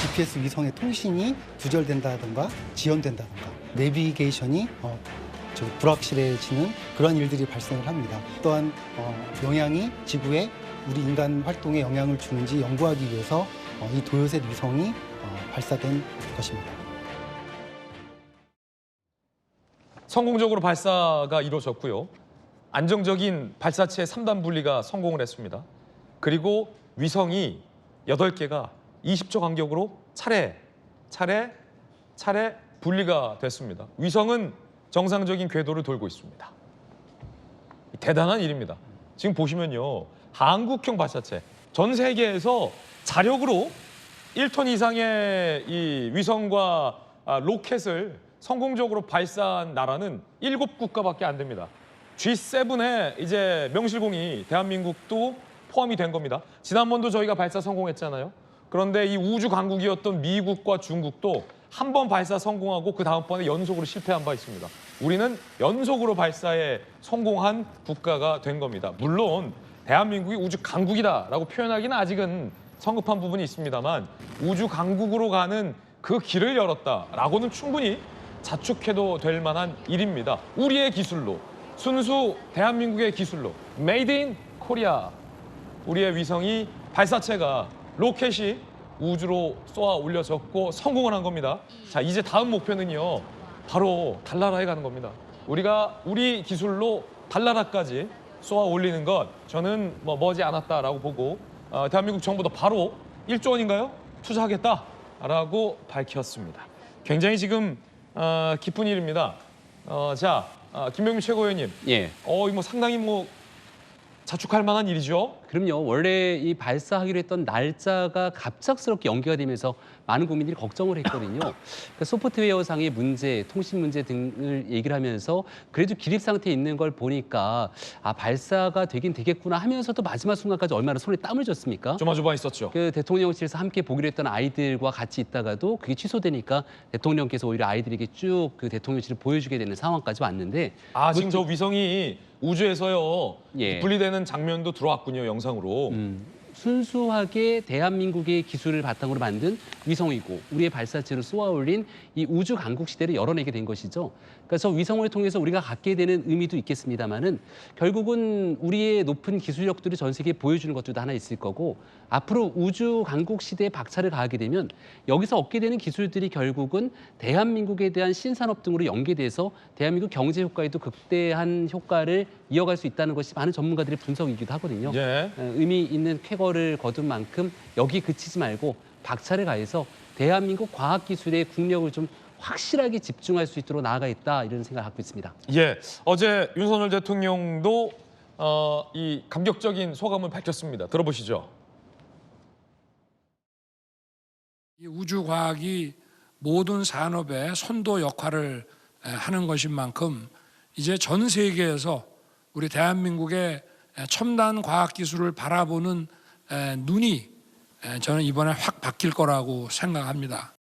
GPS 위성의 통신이 두절된다든가 지연된다든가 내비게이션이 불확실해지는 그런 일들이 발생을 합니다. 또한 영향이 지구에 우리 인간 활동에 영향을 주는지 연구하기 위해서 이 도요셋 위성이 발사된 것입니다. 성공적으로 발사가 이루어졌고요. 안정적인 발사체 3단 분리가 성공을 했습니다. 그리고 위성이 8개가 20초 간격으로 차례 분리가 됐습니다. 위성은 정상적인 궤도를 돌고 있습니다. 대단한 일입니다. 지금 보시면요, 한국형 발사체 전 세계에서 자력으로 1톤 이상의 이 위성과 로켓을 성공적으로 발사한 나라는 7국가밖에 안 됩니다. G7의 이제 명실공히 대한민국도 포함이 된 겁니다. 지난번도 저희가 발사 성공했잖아요. 그런데 이 우주 강국이었던 미국과 중국도 한 번 발사 성공하고 그 다음번에 연속으로 실패한 바 있습니다. 우리는 연속으로 발사에 성공한 국가가 된 겁니다. 물론 대한민국이 우주 강국이다라고 표현하기는 아직은 성급한 부분이 있습니다만 우주 강국으로 가는 그 길을 열었다라고는 충분히 자축해도 될 만한 일입니다. 우리의 기술로, 순수 대한민국의 기술로, 메이드 인 코리아. 우리의 위성이 발사체가 로켓이 우주로 쏘아 올려졌고 성공을 한 겁니다. 자, 이제 다음 목표는요, 바로 달나라에 가는 겁니다. 우리가 우리 기술로 달나라까지 쏘아 올리는 것, 저는 머지 않았다라고 보고 대한민국 정부도 바로 1조 원인가요? 투자하겠다라고 밝혔습니다. 굉장히 지금 기쁜 일입니다. 김병민 최고위원님, 예. 이거 상당히 자축할 만한 일이죠. 그럼요. 원래 이 발사하기로 했던 날짜가 갑작스럽게 연기가 되면서 많은 국민들이 걱정을 했거든요. 그러니까 소프트웨어상의 문제, 통신 문제 등을 얘기를 하면서 그래도 기립 상태에 있는 걸 보니까 발사가 되긴 되겠구나 하면서도 마지막 순간까지 얼마나 손에 땀을 줬습니까? 조마조마 있었죠. 그 대통령실에서 함께 보기로 했던 아이들과 같이 있다가도 그게 취소되니까 대통령께서 오히려 아이들에게 쭉 그 대통령실을 보여주게 되는 상황까지 왔는데 지금 저 위성이 우주에서요, 예. 분리되는 장면도 들어왔군요, 영상으로. 순수하게 대한민국의 기술을 바탕으로 만든 위성이고 우리의 발사체를 쏘아 올린 이 우주 강국 시대를 열어내게 된 것이죠. 그래서 위성을 통해서 우리가 갖게 되는 의미도 있겠습니다만은 결국은 우리의 높은 기술력들을 전 세계에 보여주는 것들도 하나 있을 거고 앞으로 우주 강국 시대에 박차를 가하게 되면 여기서 얻게 되는 기술들이 결국은 대한민국에 대한 신산업 등으로 연계돼서 대한민국 경제 효과에도 극대한 효과를 이어갈 수 있다는 것이 많은 전문가들의 분석이기도 하거든요. 예. 의미 있는 쾌거를 거둔 만큼 여기 그치지 말고 박차를 가해서 대한민국 과학기술의 국력을 좀 확실하게 집중할 수 있도록 나아가겠다 이런 생각을 갖고 있습니다. 예, 어제 윤석열 대통령도 이 감격적인 소감을 밝혔습니다. 들어보시죠. 이 우주과학이 모든 산업의 선도 역할을 하는 것인 만큼 이제 전 세계에서 우리 대한민국의 첨단 과학기술을 바라보는 눈이 저는 이번에 확 바뀔 거라고 생각합니다.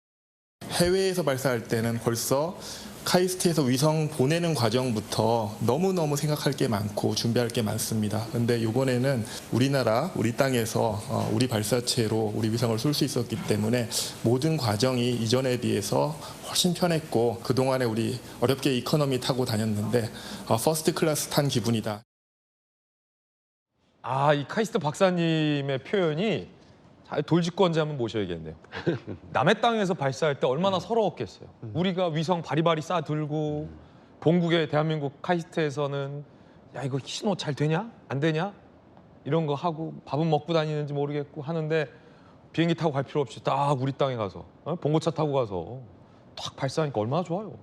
해외에서 발사할 때는 벌써 카이스트에서 위성 보내는 과정부터 너무너무 생각할 게 많고 준비할 게 많습니다. 근데 이번에는 우리나라, 우리 땅에서 우리 발사체로 우리 위성을 쏠 수 있었기 때문에 모든 과정이 이전에 비해서 훨씬 편했고 그동안에 우리 어렵게 이코노미 타고 다녔는데 퍼스트 클래스 탄 기분이다. 이 카이스트 박사님의 표현이 돌직구원자 한번 모셔야겠네요. 남의 땅에서 발사할 때 얼마나 서러웠겠어요. 우리가 위성 바리바리 싸 들고 본국의 대한민국 카이스트에서는 야 이거 신호 잘 되냐? 안 되냐? 이런 거 하고 밥은 먹고 다니는지 모르겠고 하는데 비행기 타고 갈 필요 없이 딱 우리 땅에 가서 봉고차 타고 가서 딱 발사하니까 얼마나 좋아요.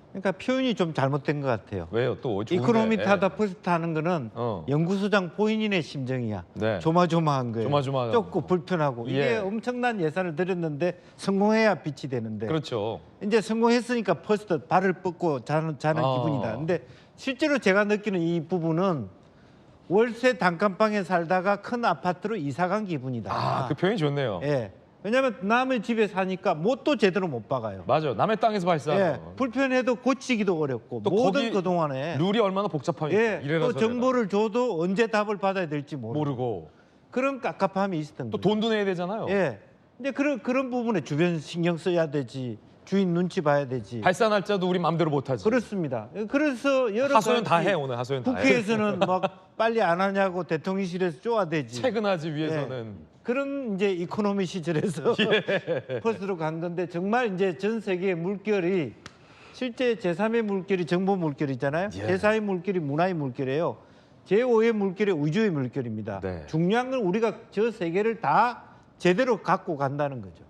그러니까 표현이 좀 잘못된 것 같아요. 왜요? 또 좋은데. 이코노미 타다 퍼스트 하는 거는 연구소장 본인의 심정이야. 네. 조마조마한 거예요. 조마조마하고. 좁고 불편하고. 이게 예. 엄청난 예산을 들였는데 성공해야 빛이 되는데. 그렇죠. 이제 성공했으니까 퍼스트 발을 뻗고 자는 기분이다. 근데 실제로 제가 느끼는 이 부분은 월세 단칸방에 살다가 큰 아파트로 이사 간 기분이다. 그 표현이 좋네요. 예. 왜냐하면 남의 집에 사니까 못도 제대로 못 박아요. 맞아요. 남의 땅에서 발사. 예. 불편해도 고치기도 어렵고 또 모든 거기 그동안에 룰이 얼마나 복잡하니까. 예. 이래라 또 저래라. 정보를 줘도 언제 답을 받아야 될지 모르고. 그런 깝깝함이 있었던 또 거예요. 돈도 내야 되잖아요. 예. 근데 그런 부분에 주변 신경 써야 되지. 주인 눈치 봐야 되지. 발사 날짜도 우리 마음대로 못 하지. 그렇습니다. 그래서 여러 하소연 다 가지 해 오늘 하소연 다 해. 국회에서는 막 빨리 안 하냐고 대통령실에서 쪼아대지. 퇴근하지 위해서는. 그런 이제 이코노미 시절에서 퍼스트로 간 건데 정말 이제 전 세계의 물결이 실제 제3의 물결이 정보 물결이잖아요. 제4의 물결이 문화의 물결이에요. 제5의 물결이 우주의 물결입니다. 중요한 건 우리가 저 세계를 다 제대로 갖고 간다는 거죠.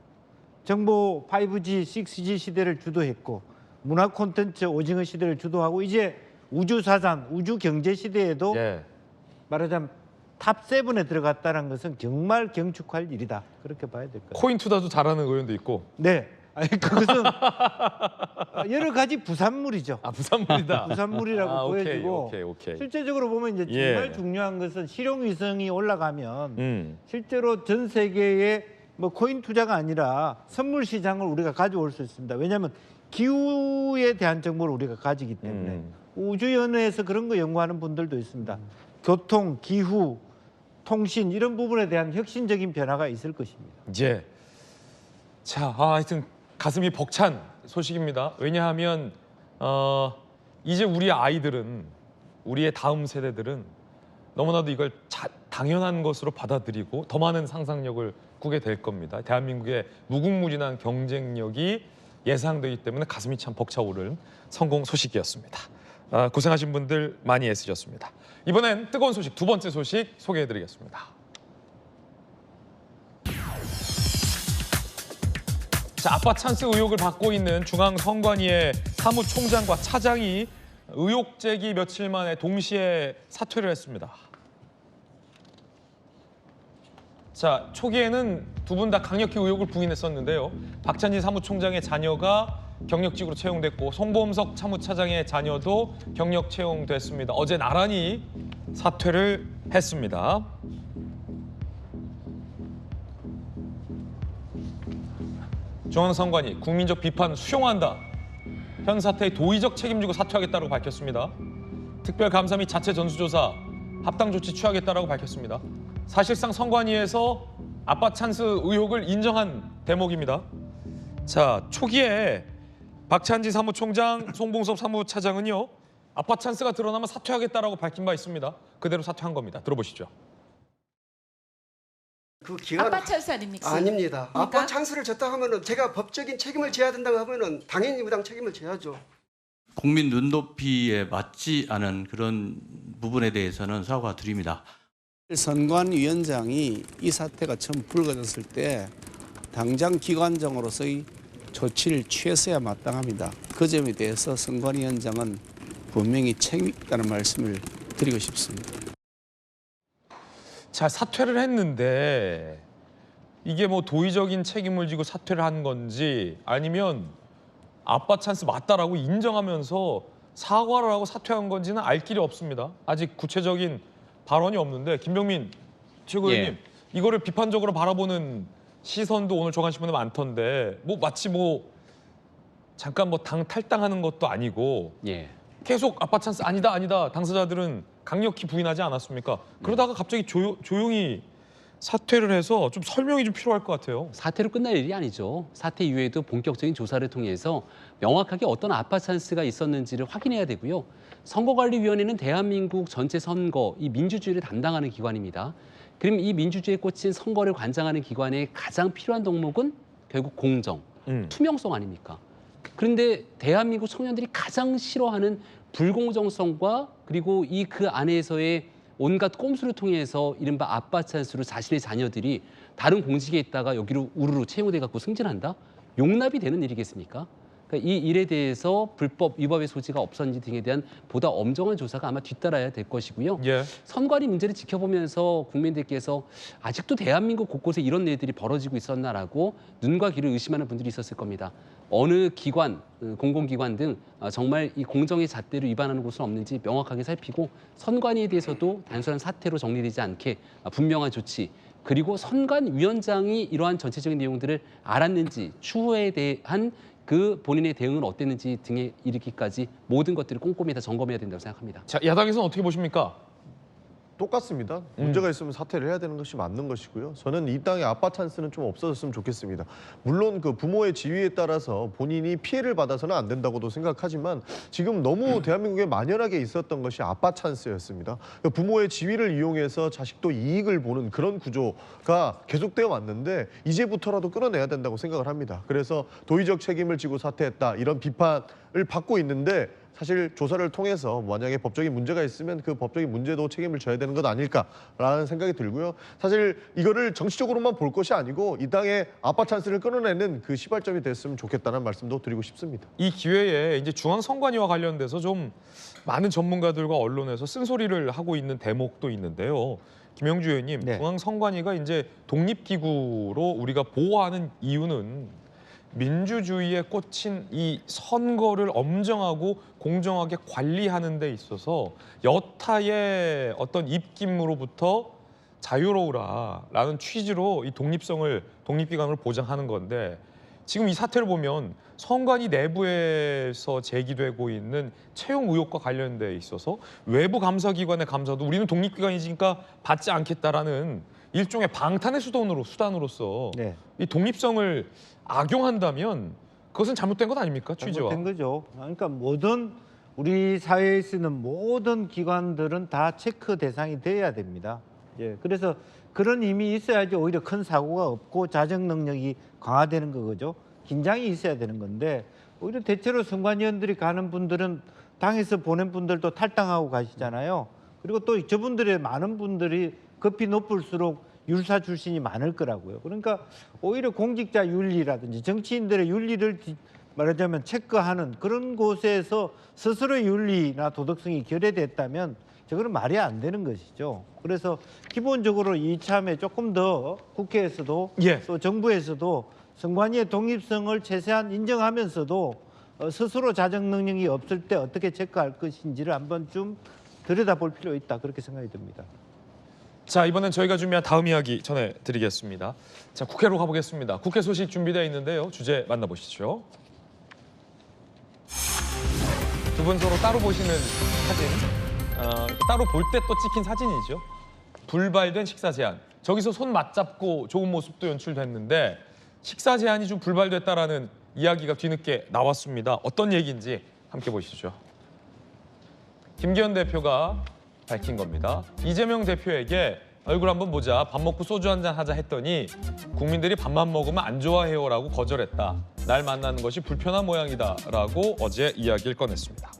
정보 5G, 6G 시대를 주도했고 문화 콘텐츠 오징어 시대를 주도하고 이제 우주 사상, 우주 경제 시대에도 말하자면 탑 7에 들어갔다는 것은 정말 경축할 일이다. 그렇게 봐야 될 것 같아요. 코인 투자도 잘하는 의원도 있고. 네. 아니 그것은 여러 가지 부산물이죠. 부산물이다. 부산물이라고 보여지고 오케이. 실제적으로 보면 이제 정말 중요한 것은 실용 위성이 올라가면 실제로 전 세계의 뭐 코인 투자가 아니라 선물 시장을 우리가 가져올 수 있습니다. 왜냐하면 기후에 대한 정보를 우리가 가지기 때문에 우주연회에서 그런 거 연구하는 분들도 있습니다. 교통, 기후, 통신 이런 부분에 대한 혁신적인 변화가 있을 것입니다. 예. 자, 하여튼 가슴이 벅찬 소식입니다. 왜냐하면 이제 우리 아이들은 우리의 다음 세대들은 너무나도 이걸 당연한 것으로 받아들이고 더 많은 상상력을 꾸게 될 겁니다. 대한민국의 무궁무진한 경쟁력이 예상되기 때문에 가슴이 참 벅차오른 성공 소식이었습니다. 고생하신 분들 많이 애쓰셨습니다. 이번엔 뜨거운 소식, 두 번째 소식 소개해드리겠습니다. 자, 아빠 찬스 의혹을 받고 있는 중앙선관위의 사무총장과 차장이 의혹 제기 며칠 만에 동시에 사퇴를 했습니다. 자, 초기에는 두 분 다 강력히 의혹을 부인했었는데요. 박찬진 사무총장의 자녀가 경력직으로 채용됐고 송범석 차무차장의 자녀도 경력 채용됐습니다. 어제 나란히 사퇴를 했습니다. 중앙선관위 국민적 비판 수용한다. 현 사태에 도의적 책임지고 사퇴하겠다고 밝혔습니다. 특별감사 및 자체 전수조사 합당 조치 취하겠다고 밝혔습니다. 사실상 선관위에서 아빠 찬스 의혹을 인정한 대목입니다. 자, 초기에 박찬진 사무총장, 송봉섭 사무차장은요. 아빠 찬스가 드러나면 사퇴하겠다고 밝힌 바 있습니다. 그대로 사퇴한 겁니다. 들어보시죠. 그 기간 아빠 찬스 아닙니까? 아닙니다. 그러니까? 아빠 찬스를 졌다 하면은 제가 법적인 책임을 져야 된다고 하면은 당연히 무당 책임을 져야죠. 국민 눈높이에 맞지 않은 그런 부분에 대해서는 사과드립니다. 선관위원장이 이 사태가 처음 불거졌을 때 당장 기관장으로서의 조치를 취했어야 마땅합니다. 그 점에 대해서 선관위원장은 분명히 책임 있다는 말씀을 드리고 싶습니다. 자, 사퇴를 했는데 이게 뭐 도의적인 책임을 지고 사퇴를 한 건지 아니면 아빠 찬스 맞다라고 인정하면서 사과를 하고 사퇴한 건지는 알 길이 없습니다. 아직 구체적인 발언이 없는데 김병민 최고위원님 이거를 비판적으로 바라보는 시선도 오늘 조간신문에 많던데 뭐 마치 뭐 잠깐 뭐 당 탈당하는 것도 아니고 계속 아빠 찬스 아니다 당사자들은 강력히 부인하지 않았습니까? 그러다가 갑자기 조용히 사퇴를 해서 좀 설명이 좀 필요할 것 같아요. 사퇴로 끝날 일이 아니죠. 사퇴 이후에도 본격적인 조사를 통해서 명확하게 어떤 아빠 찬스가 있었는지를 확인해야 되고요. 선거관리위원회는 대한민국 전체 선거, 이 민주주의를 담당하는 기관입니다. 그럼 이 민주주의에 꽂힌 선거를 관장하는 기관의 가장 필요한 덕목은 결국 공정, 투명성 아닙니까? 그런데 대한민국 청년들이 가장 싫어하는 불공정성과 그리고 이 그 안에서의 온갖 꼼수를 통해서 이른바 아빠 찬스로 자신의 자녀들이 다른 공직에 있다가 여기로 우르르 채용돼 갖고 승진한다? 용납이 되는 일이겠습니까? 그러니까 이 일에 대해서 불법 위법의 소지가 없었는지 등에 대한 보다 엄정한 조사가 아마 뒤따라야 될 것이고요. 예. 선관위 문제를 지켜보면서 국민들께서 아직도 대한민국 곳곳에 이런 일들이 벌어지고 있었나라고 눈과 귀를 의심하는 분들이 있었을 겁니다. 어느 기관, 공공기관 등 정말 이 공정의 잣대를 위반하는 곳은 없는지 명확하게 살피고 선관위에 대해서도 단순한 사태로 정리되지 않게 분명한 조치, 그리고 선관위원장이 이러한 전체적인 내용들을 알았는지, 추후에 대한 그 본인의 대응은 어땠는지 등에 이르기까지 모든 것들을 꼼꼼히 다 점검해야 된다고 생각합니다. 자, 야당에서는 어떻게 보십니까? 똑같습니다. 문제가 있으면 사퇴를 해야 되는 것이 맞는 것이고요. 저는 이 땅의 아빠 찬스는 좀 없어졌으면 좋겠습니다. 물론 그 부모의 지위에 따라서 본인이 피해를 받아서는 안 된다고도 생각하지만 지금 너무 대한민국에 만연하게 있었던 것이 아빠 찬스였습니다. 부모의 지위를 이용해서 자식도 이익을 보는 그런 구조가 계속되어 왔는데 이제부터라도 끊어내야 된다고 생각을 합니다. 그래서 도의적 책임을 지고 사퇴했다 이런 비판을 받고 있는데 사실 조사를 통해서 만약에 법적인 문제가 있으면 그 법적인 문제도 책임을 져야 되는 것 아닐까라는 생각이 들고요. 사실 이거를 정치적으로만 볼 것이 아니고 이 땅의 아빠 찬스를 끊어내는 그 시발점이 됐으면 좋겠다는 말씀도 드리고 싶습니다. 이 기회에 이제 중앙선관위와 관련돼서 좀 많은 전문가들과 언론에서 쓴소리를 하고 있는 대목도 있는데요. 김영주 의원님, 중앙선관위가 이제 독립기구로 우리가 보호하는 이유는 민주주의에 꽂힌 이 선거를 엄정하고 공정하게 관리하는 데 있어서 여타의 어떤 입김으로부터 자유로우라라는 취지로 이 독립기관을 보장하는 건데 지금 이 사태를 보면 선관위 내부에서 제기되고 있는 채용 의혹과 관련돼 있어서 외부 감사기관의 감사도 우리는 독립기관이니까 받지 않겠다라는 일종의 방탄의 수단으로서 이 독립성을 악용한다면 그것은 잘못된 것 아닙니까? 취지와. 잘못된 거죠. 그러니까 모든 우리 사회에 쓰는 모든 기관들은 다 체크 대상이 돼야 됩니다. 그래서 그런 힘이 있어야지 오히려 큰 사고가 없고 자정 능력이 강화되는 거죠. 긴장이 있어야 되는 건데 오히려 대체로 선관위원들이 가는 분들은 당에서 보낸 분들도 탈당하고 가시잖아요. 그리고 또 저분들의 많은 분들이 급이 높을수록 율사 출신이 많을 거라고요. 그러니까 오히려 공직자 윤리라든지 정치인들의 윤리를 말하자면 체크하는 그런 곳에서 스스로의 윤리나 도덕성이 결여됐다면 저거는 말이 안 되는 것이죠. 그래서 기본적으로 이참에 조금 더 국회에서도 또 정부에서도 선관위의 독립성을 최대한 인정하면서도 스스로 자정 능력이 없을 때 어떻게 체크할 것인지를 한번 좀 들여다볼 필요 있다 그렇게 생각이 듭니다. 자, 이번엔 저희가 준비한 다음 이야기 전해드리겠습니다. 자, 국회로 가보겠습니다. 국회 소식 준비되어 있는데요. 주제 만나보시죠. 두 분 서로 따로 보시는 사진, 따로 볼 때 또 찍힌 사진이죠. 불발된 식사 제한. 저기서 손 맞잡고 좋은 모습도 연출됐는데 식사 제한이 좀 불발됐다라는 이야기가 뒤늦게 나왔습니다. 어떤 얘기인지 함께 보시죠. 김기현 대표가 밝힌 겁니다. 이재명 대표에게 얼굴 한번 보자, 밥 먹고 소주 한잔 하자 했더니 국민들이 밥만 먹으면 안 좋아해요라고 거절했다. 날 만나는 것이 불편한 모양이다라고 어제 이야기를 꺼냈습니다.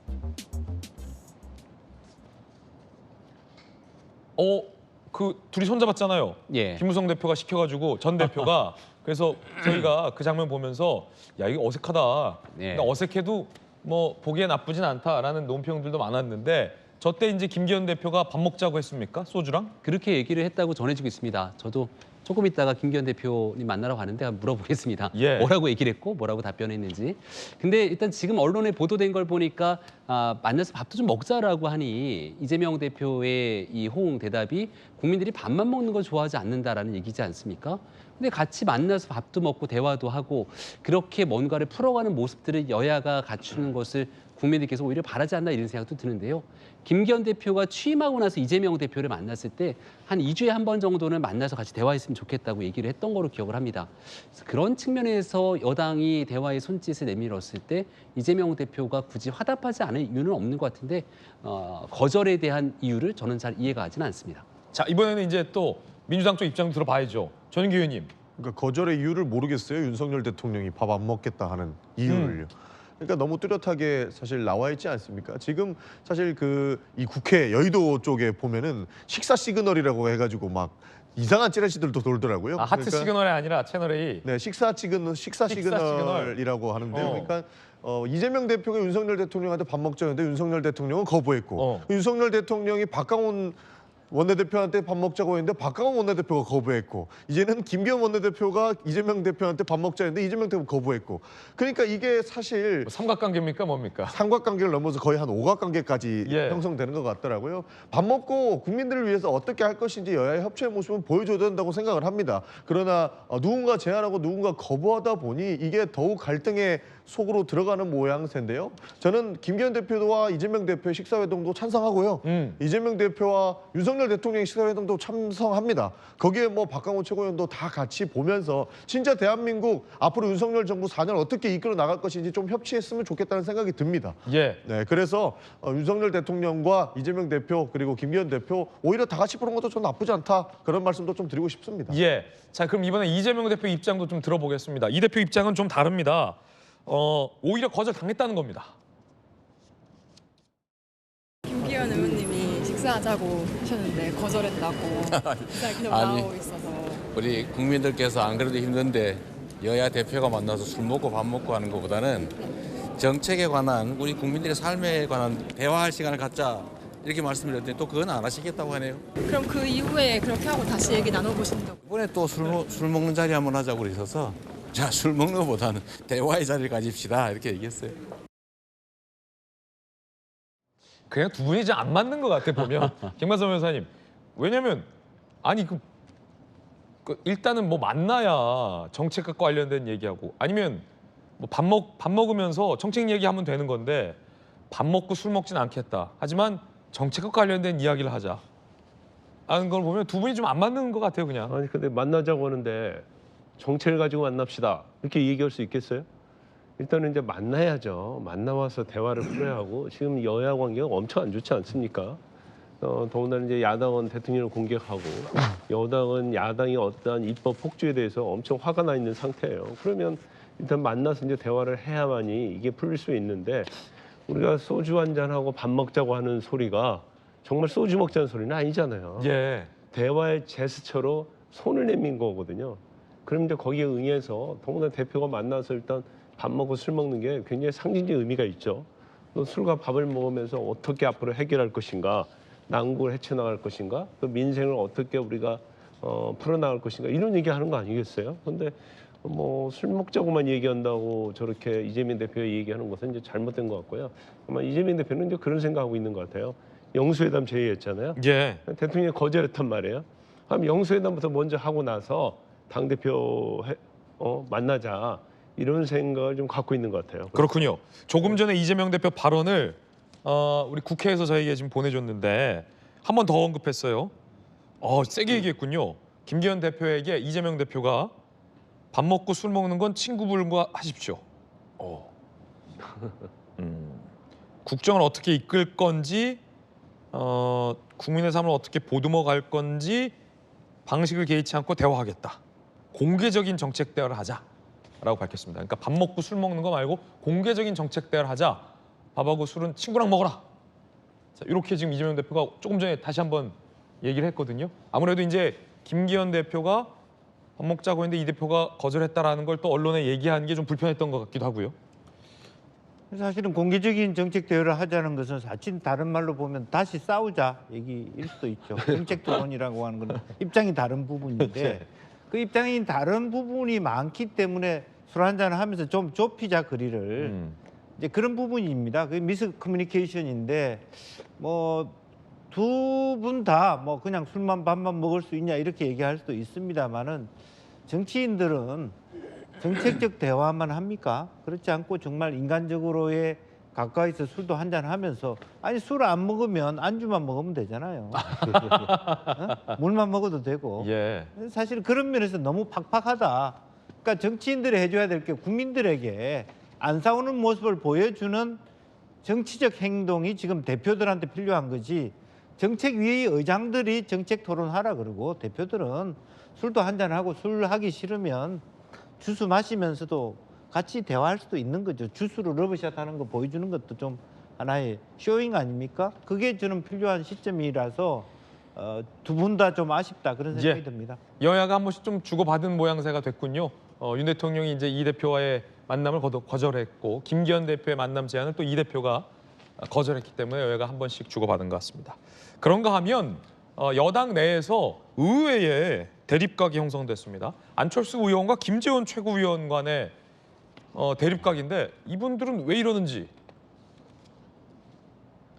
그 둘이 손잡았잖아요. 김무성 대표가 시켜가지고 전 대표가 그래서 저희가 그 장면 보면서 야 이거 어색하다. 그러니까 어색해도 뭐 보기에 나쁘진 않다라는 논평들도 많았는데 저 때 이제 김기현 대표가 밥 먹자고 했습니까? 소주랑? 그렇게 얘기를 했다고 전해지고 있습니다. 저도 조금 있다가 김기현 대표님 만나러 가는데 한번 물어보겠습니다. 뭐라고 얘기를 했고 뭐라고 답변했는지. 근데 일단 지금 언론에 보도된 걸 보니까 만나서 밥도 좀 먹자라고 하니 이재명 대표의 이 호응 대답이 국민들이 밥만 먹는 걸 좋아하지 않는다라는 얘기지 않습니까? 근데 같이 만나서 밥도 먹고 대화도 하고 그렇게 뭔가를 풀어가는 모습들을 여야가 갖추는 것을 국민들께서 오히려 바라지 않나 이런 생각도 드는데요. 김기현 대표가 취임하고 나서 이재명 대표를 만났을 때 한 2주에 한 번 정도는 만나서 같이 대화했으면 좋겠다고 얘기를 했던 거로 기억을 합니다. 그래서 그런 측면에서 여당이 대화의 손짓을 내밀었을 때 이재명 대표가 굳이 화답하지 않을 이유는 없는 것 같은데 거절에 대한 이유를 저는 잘 이해가 가지는 않습니다. 자, 이번에는 이제 또 민주당 쪽 입장 들어봐야죠. 전인규 의원님. 그러니까 거절의 이유를 모르겠어요. 윤석열 대통령이 밥 안 먹겠다 하는 이유를요. 그러니까 너무 뚜렷하게 사실 나와 있지 않습니까? 지금 사실 이 국회 여의도 쪽에 보면은 식사 시그널이라고 해가지고 막 이상한 찌라시들도 돌더라고요. 아, 하트 시그널이 아니라 채널 A. 네, 식사 시그널이라고 하는데요. 그러니까 이재명 대표가 윤석열 대통령한테 밥 먹자는데 윤석열 대통령은 거부했고 윤석열 대통령이 박강원 원내대표한테 밥 먹자고 했는데 박강원 원내대표가 거부했고 이제는 김기현 원내대표가 이재명 대표한테 밥 먹자 했는데 이재명 대표가 거부했고 그러니까 이게 사실 삼각관계입니까 뭡니까? 삼각관계를 넘어서 거의 한 오각관계까지 형성되는 것 같더라고요. 밥 먹고 국민들을 위해서 어떻게 할 것인지 여야의 협치의 모습은 보여줘야 된다고 생각을 합니다. 그러나 누군가 제안하고 누군가 거부하다 보니 이게 더욱 갈등의 속으로 들어가는 모양새인데요. 저는 김기현 대표와 이재명 대표의 식사회동도 찬성하고요. 이재명 대표와 윤석열 대통령의 식사회동도 찬성합니다. 거기에 뭐 박강원 최고위원도 다 같이 보면서 진짜 대한민국 앞으로 윤석열 정부 4년 어떻게 이끌어 나갈 것인지 좀 협치했으면 좋겠다는 생각이 듭니다. 네, 그래서 윤석열 대통령과 이재명 대표 그리고 김기현 대표 오히려 다 같이 보는 것도 좀 나쁘지 않다. 그런 말씀도 좀 드리고 싶습니다. 자, 그럼 이번에 이재명 대표 입장도 좀 들어보겠습니다. 이 대표 입장은 좀 다릅니다. 오히려 거절당했다는 겁니다. 김기현 의원님이 식사하자고 하셨는데 거절했다고 기사에 계속 나오고 있어서 우리 국민들께서 안 그래도 힘든데 여야 대표가 만나서 술 먹고 밥 먹고 하는 것보다는 정책에 관한 우리 국민들의 삶에 관한 대화할 시간을 갖자 이렇게 말씀드렸더니 또 그건 안 하시겠다고 하네요. 그럼 그 이후에 그렇게 하고 다시 얘기 나눠보신다고? 이번에 또 술 먹는 자리 한번 하자고 그러셔서 자, 술 먹는 것보다는 대화의 자리를 가집시다 이렇게 얘기했어요. 그냥 두 분이 좀 안 맞는 것 같아 보면 김관섭 변호사님. 왜냐면 아니 일단은 뭐 만나야 정책과 관련된 얘기하고 아니면 뭐 밥 먹으면서 정책 얘기하면 되는 건데 밥 먹고 술 먹진 않겠다. 하지만 정책과 관련된 이야기를 하자. 하는 걸 보면 두 분이 좀 안 맞는 것 같아요 그냥. 아니 근데 만나자고 하는데 정책을 가지고 만납시다 이렇게 얘기할 수 있겠어요? 일단은 이제 만나야죠. 만나와서 대화를 풀어야 하고 지금 여야 관계가 엄청 안 좋지 않습니까? 더군다나 이제 야당은 대통령을 공격하고 여당은 야당이 어떠한 입법 폭주에 대해서 엄청 화가 나 있는 상태예요. 그러면 일단 만나서 이제 대화를 해야만이 이게 풀릴 수 있는데 우리가 소주 한잔하고 밥 먹자고 하는 소리가 정말 소주 먹자는 소리는 아니잖아요. 대화의 제스처로 손을 내민 거거든요. 그럼 이제 거기에 응해서 더구나 대표가 만나서 일단 밥 먹고 술 먹는 게 굉장히 상징적 의미가 있죠. 또 술과 밥을 먹으면서 어떻게 앞으로 해결할 것인가, 난국을 헤쳐나갈 것인가, 또 민생을 어떻게 우리가 풀어나갈 것인가 이런 얘기하는 거 아니겠어요? 그런데 뭐 술 먹자고만 얘기한다고 저렇게 이재명 대표가 얘기하는 것은 이제 잘못된 것 같고요. 아마 이재명 대표는 이제 그런 생각하고 있는 것 같아요. 영수회담 제의했잖아요. 대통령이 거절했단 말이에요. 그럼 영수회담부터 먼저 하고 나서 당대표 만나자 이런 생각을 좀 갖고 있는 것 같아요. 그렇군요. 조금 전에 이재명 대표 발언을 우리 국회에서 저에게 지금 보내줬는데 한 번 더 언급했어요. 세게 얘기했군요. 김기현 대표에게 이재명 대표가 밥 먹고 술 먹는 건 친구분과 하십시오. 국정을 어떻게 이끌 건지 국민의 삶을 어떻게 보듬어 갈 건지 방식을 개의치 않고 대화하겠다. 공개적인 정책 대화를 하자라고 밝혔습니다. 그러니까 밥 먹고 술 먹는 거 말고 공개적인 정책 대화를 하자. 밥하고 술은 친구랑 먹어라. 자, 이렇게 지금 이재명 대표가 조금 전에 다시 한번 얘기를 했거든요. 아무래도 이제 김기현 대표가 밥 먹자고 했는데 이 대표가 거절했다라는 걸 또 언론에 얘기한 게 좀 불편했던 것 같기도 하고요. 사실은 공개적인 정책 대화를 하자는 것은 사실 다른 말로 보면 다시 싸우자 얘기일 수도 있죠. 정책 토론이라고 하는 건 입장이 다른 부분인데 그 입장이 다른 부분이 많기 때문에 술 한잔을 하면서 좀 좁히자 거리를 이제 그런 부분입니다. 그 미스 커뮤니케이션인데 뭐 두 분 다 뭐 그냥 술만 밥만 먹을 수 있냐 이렇게 얘기할 수도 있습니다만은 정치인들은 정책적 대화만 합니까? 그렇지 않고 정말 인간적으로의 가까이서 술도 한잔 하면서 아니 술 안 먹으면 안주만 먹으면 되잖아요. 물만 먹어도 되고. 사실 그런 면에서 너무 팍팍하다. 그러니까 정치인들이 해줘야 될 게 국민들에게 안 싸우는 모습을 보여주는 정치적 행동이 지금 대표들한테 필요한 거지. 정책위의 의장들이 정책 토론하라 그러고 대표들은 술도 한잔하고 술 하기 싫으면 주스 마시면서도 같이 대화할 수도 있는 거죠. 주스로 러브샷 하는 거 보여주는 것도 좀 하나의 쇼잉 아닙니까? 그게 저는 필요한 시점이라서 두 분 다 좀 아쉽다 그런 생각이 듭니다. 여야가 한 번씩 좀 주고받은 모양새가 됐군요. 윤 대통령이 이제 이 대표와의 만남을 거절했고 김기현 대표의 만남 제안을 또 이 대표가 거절했기 때문에 여야가 한 번씩 주고받은 것 같습니다. 그런가 하면 여당 내에서 의외의 대립각이 형성됐습니다. 안철수 의원과 김재원 최고위원 간의 대립각인데 이분들은 왜 이러는지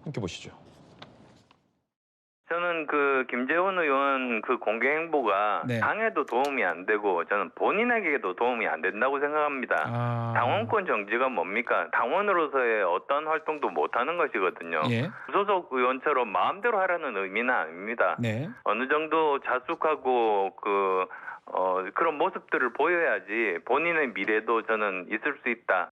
함께 보시죠. 저는 그 김재원 의원 그 공개 행보가 당에도 도움이 안 되고 저는 본인에게도 도움이 안 된다고 생각합니다. 당원권 정지가 뭡니까? 당원으로서의 어떤 활동도 못하는 것이거든요. 소속 의원처럼 마음대로 하라는 의미는 아닙니다. 어느 정도 자숙하고 그런 모습들을 보여야지 본인의 미래도 저는 있을 수 있다.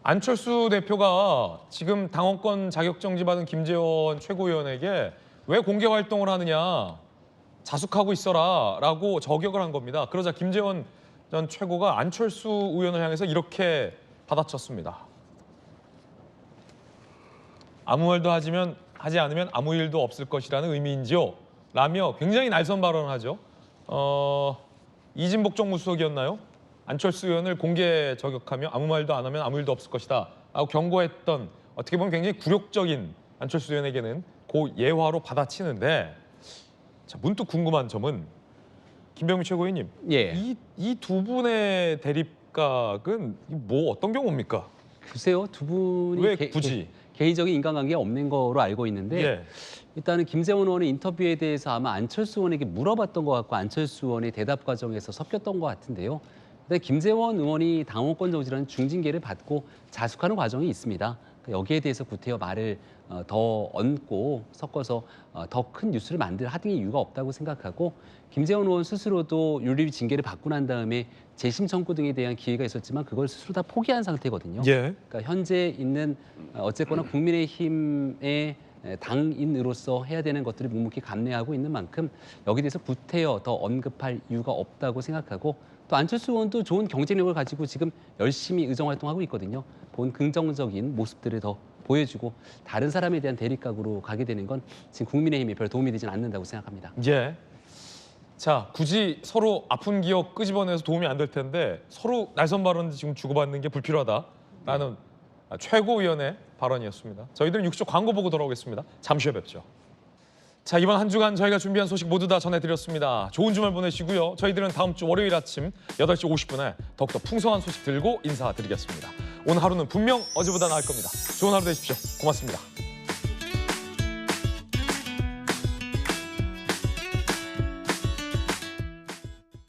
안철수 대표가 지금 당원권 자격정지 받은 김재원 최고위원에게 왜 공개 활동을 하느냐, 자숙하고 있어라 라고 저격을 한 겁니다. 그러자 김재원 전 최고가 안철수 의원을 향해서 이렇게 받아쳤습니다. 아무 말도 하지 않으면 아무 일도 없을 것이라는 의미인지요? 라며 굉장히 날선 발언을 하죠. 이진복 정무수석이었나요? 안철수 의원을 공개 저격하며 아무 말도 안 하면 아무 일도 없을 것이다 라고 경고했던, 어떻게 보면 굉장히 굴욕적인 안철수 의원에게는 그 예화로 받아치는데, 자, 문득 궁금한 점은 김병민 최고위원님, 이 두 분의 대립각은 뭐 어떤 경우입니까? 글쎄요, 두 분이 왜 굳이? 개인적인 인간관계가 없는 거로 알고 있는데 일단은 김재원 의원의 인터뷰에 대해서 아마 안철수 의원에게 물어봤던 것 같고 안철수 의원의 대답 과정에서 섞였던 것 같은데요. 근데 김재원 의원이 당원권 정지라는 중징계를 받고 자숙하는 과정이 있습니다. 여기에 대해서 구태여 말을 더 얹고 섞어서 더 큰 뉴스를 하등의 이유가 없다고 생각하고, 김재원 의원 스스로도 윤리위 징계를 받고 난 다음에 재심 청구 등에 대한 기회가 있었지만 그걸 스스로 다 포기한 상태거든요. 그러니까 현재 있는 어쨌거나 국민의힘의 당인으로서 해야 되는 것들을 묵묵히 감내하고 있는 만큼 여기에 대해서 구태여 더 언급할 이유가 없다고 생각하고, 또 안철수 의원도 좋은 경쟁력을 가지고 지금 열심히 의정활동하고 있거든요. 본 긍정적인 모습들을 더 보여주고 다른 사람에 대한 대립각으로 가게 되는 건 지금 국민의힘에 별 도움이 되지는 않는다고 생각합니다. 자, 굳이 서로 아픈 기억 끄집어내서 도움이 안 될 텐데 서로 날선 발언 지금 주고받는 게 불필요하다라는 최고위원의 발언이었습니다. 저희들은 6조 광고 보고 돌아오겠습니다. 잠시 후에 뵙죠. 자, 이번 한 주간 저희가 준비한 소식 모두 다 전해드렸습니다. 좋은 주말 보내시고요. 저희들은 다음 주 월요일 아침 8시 50분에 더욱더 풍성한 소식 들고 인사드리겠습니다. 오늘 하루는 분명 어제보다 나을 겁니다. 좋은 하루 되십시오. 고맙습니다.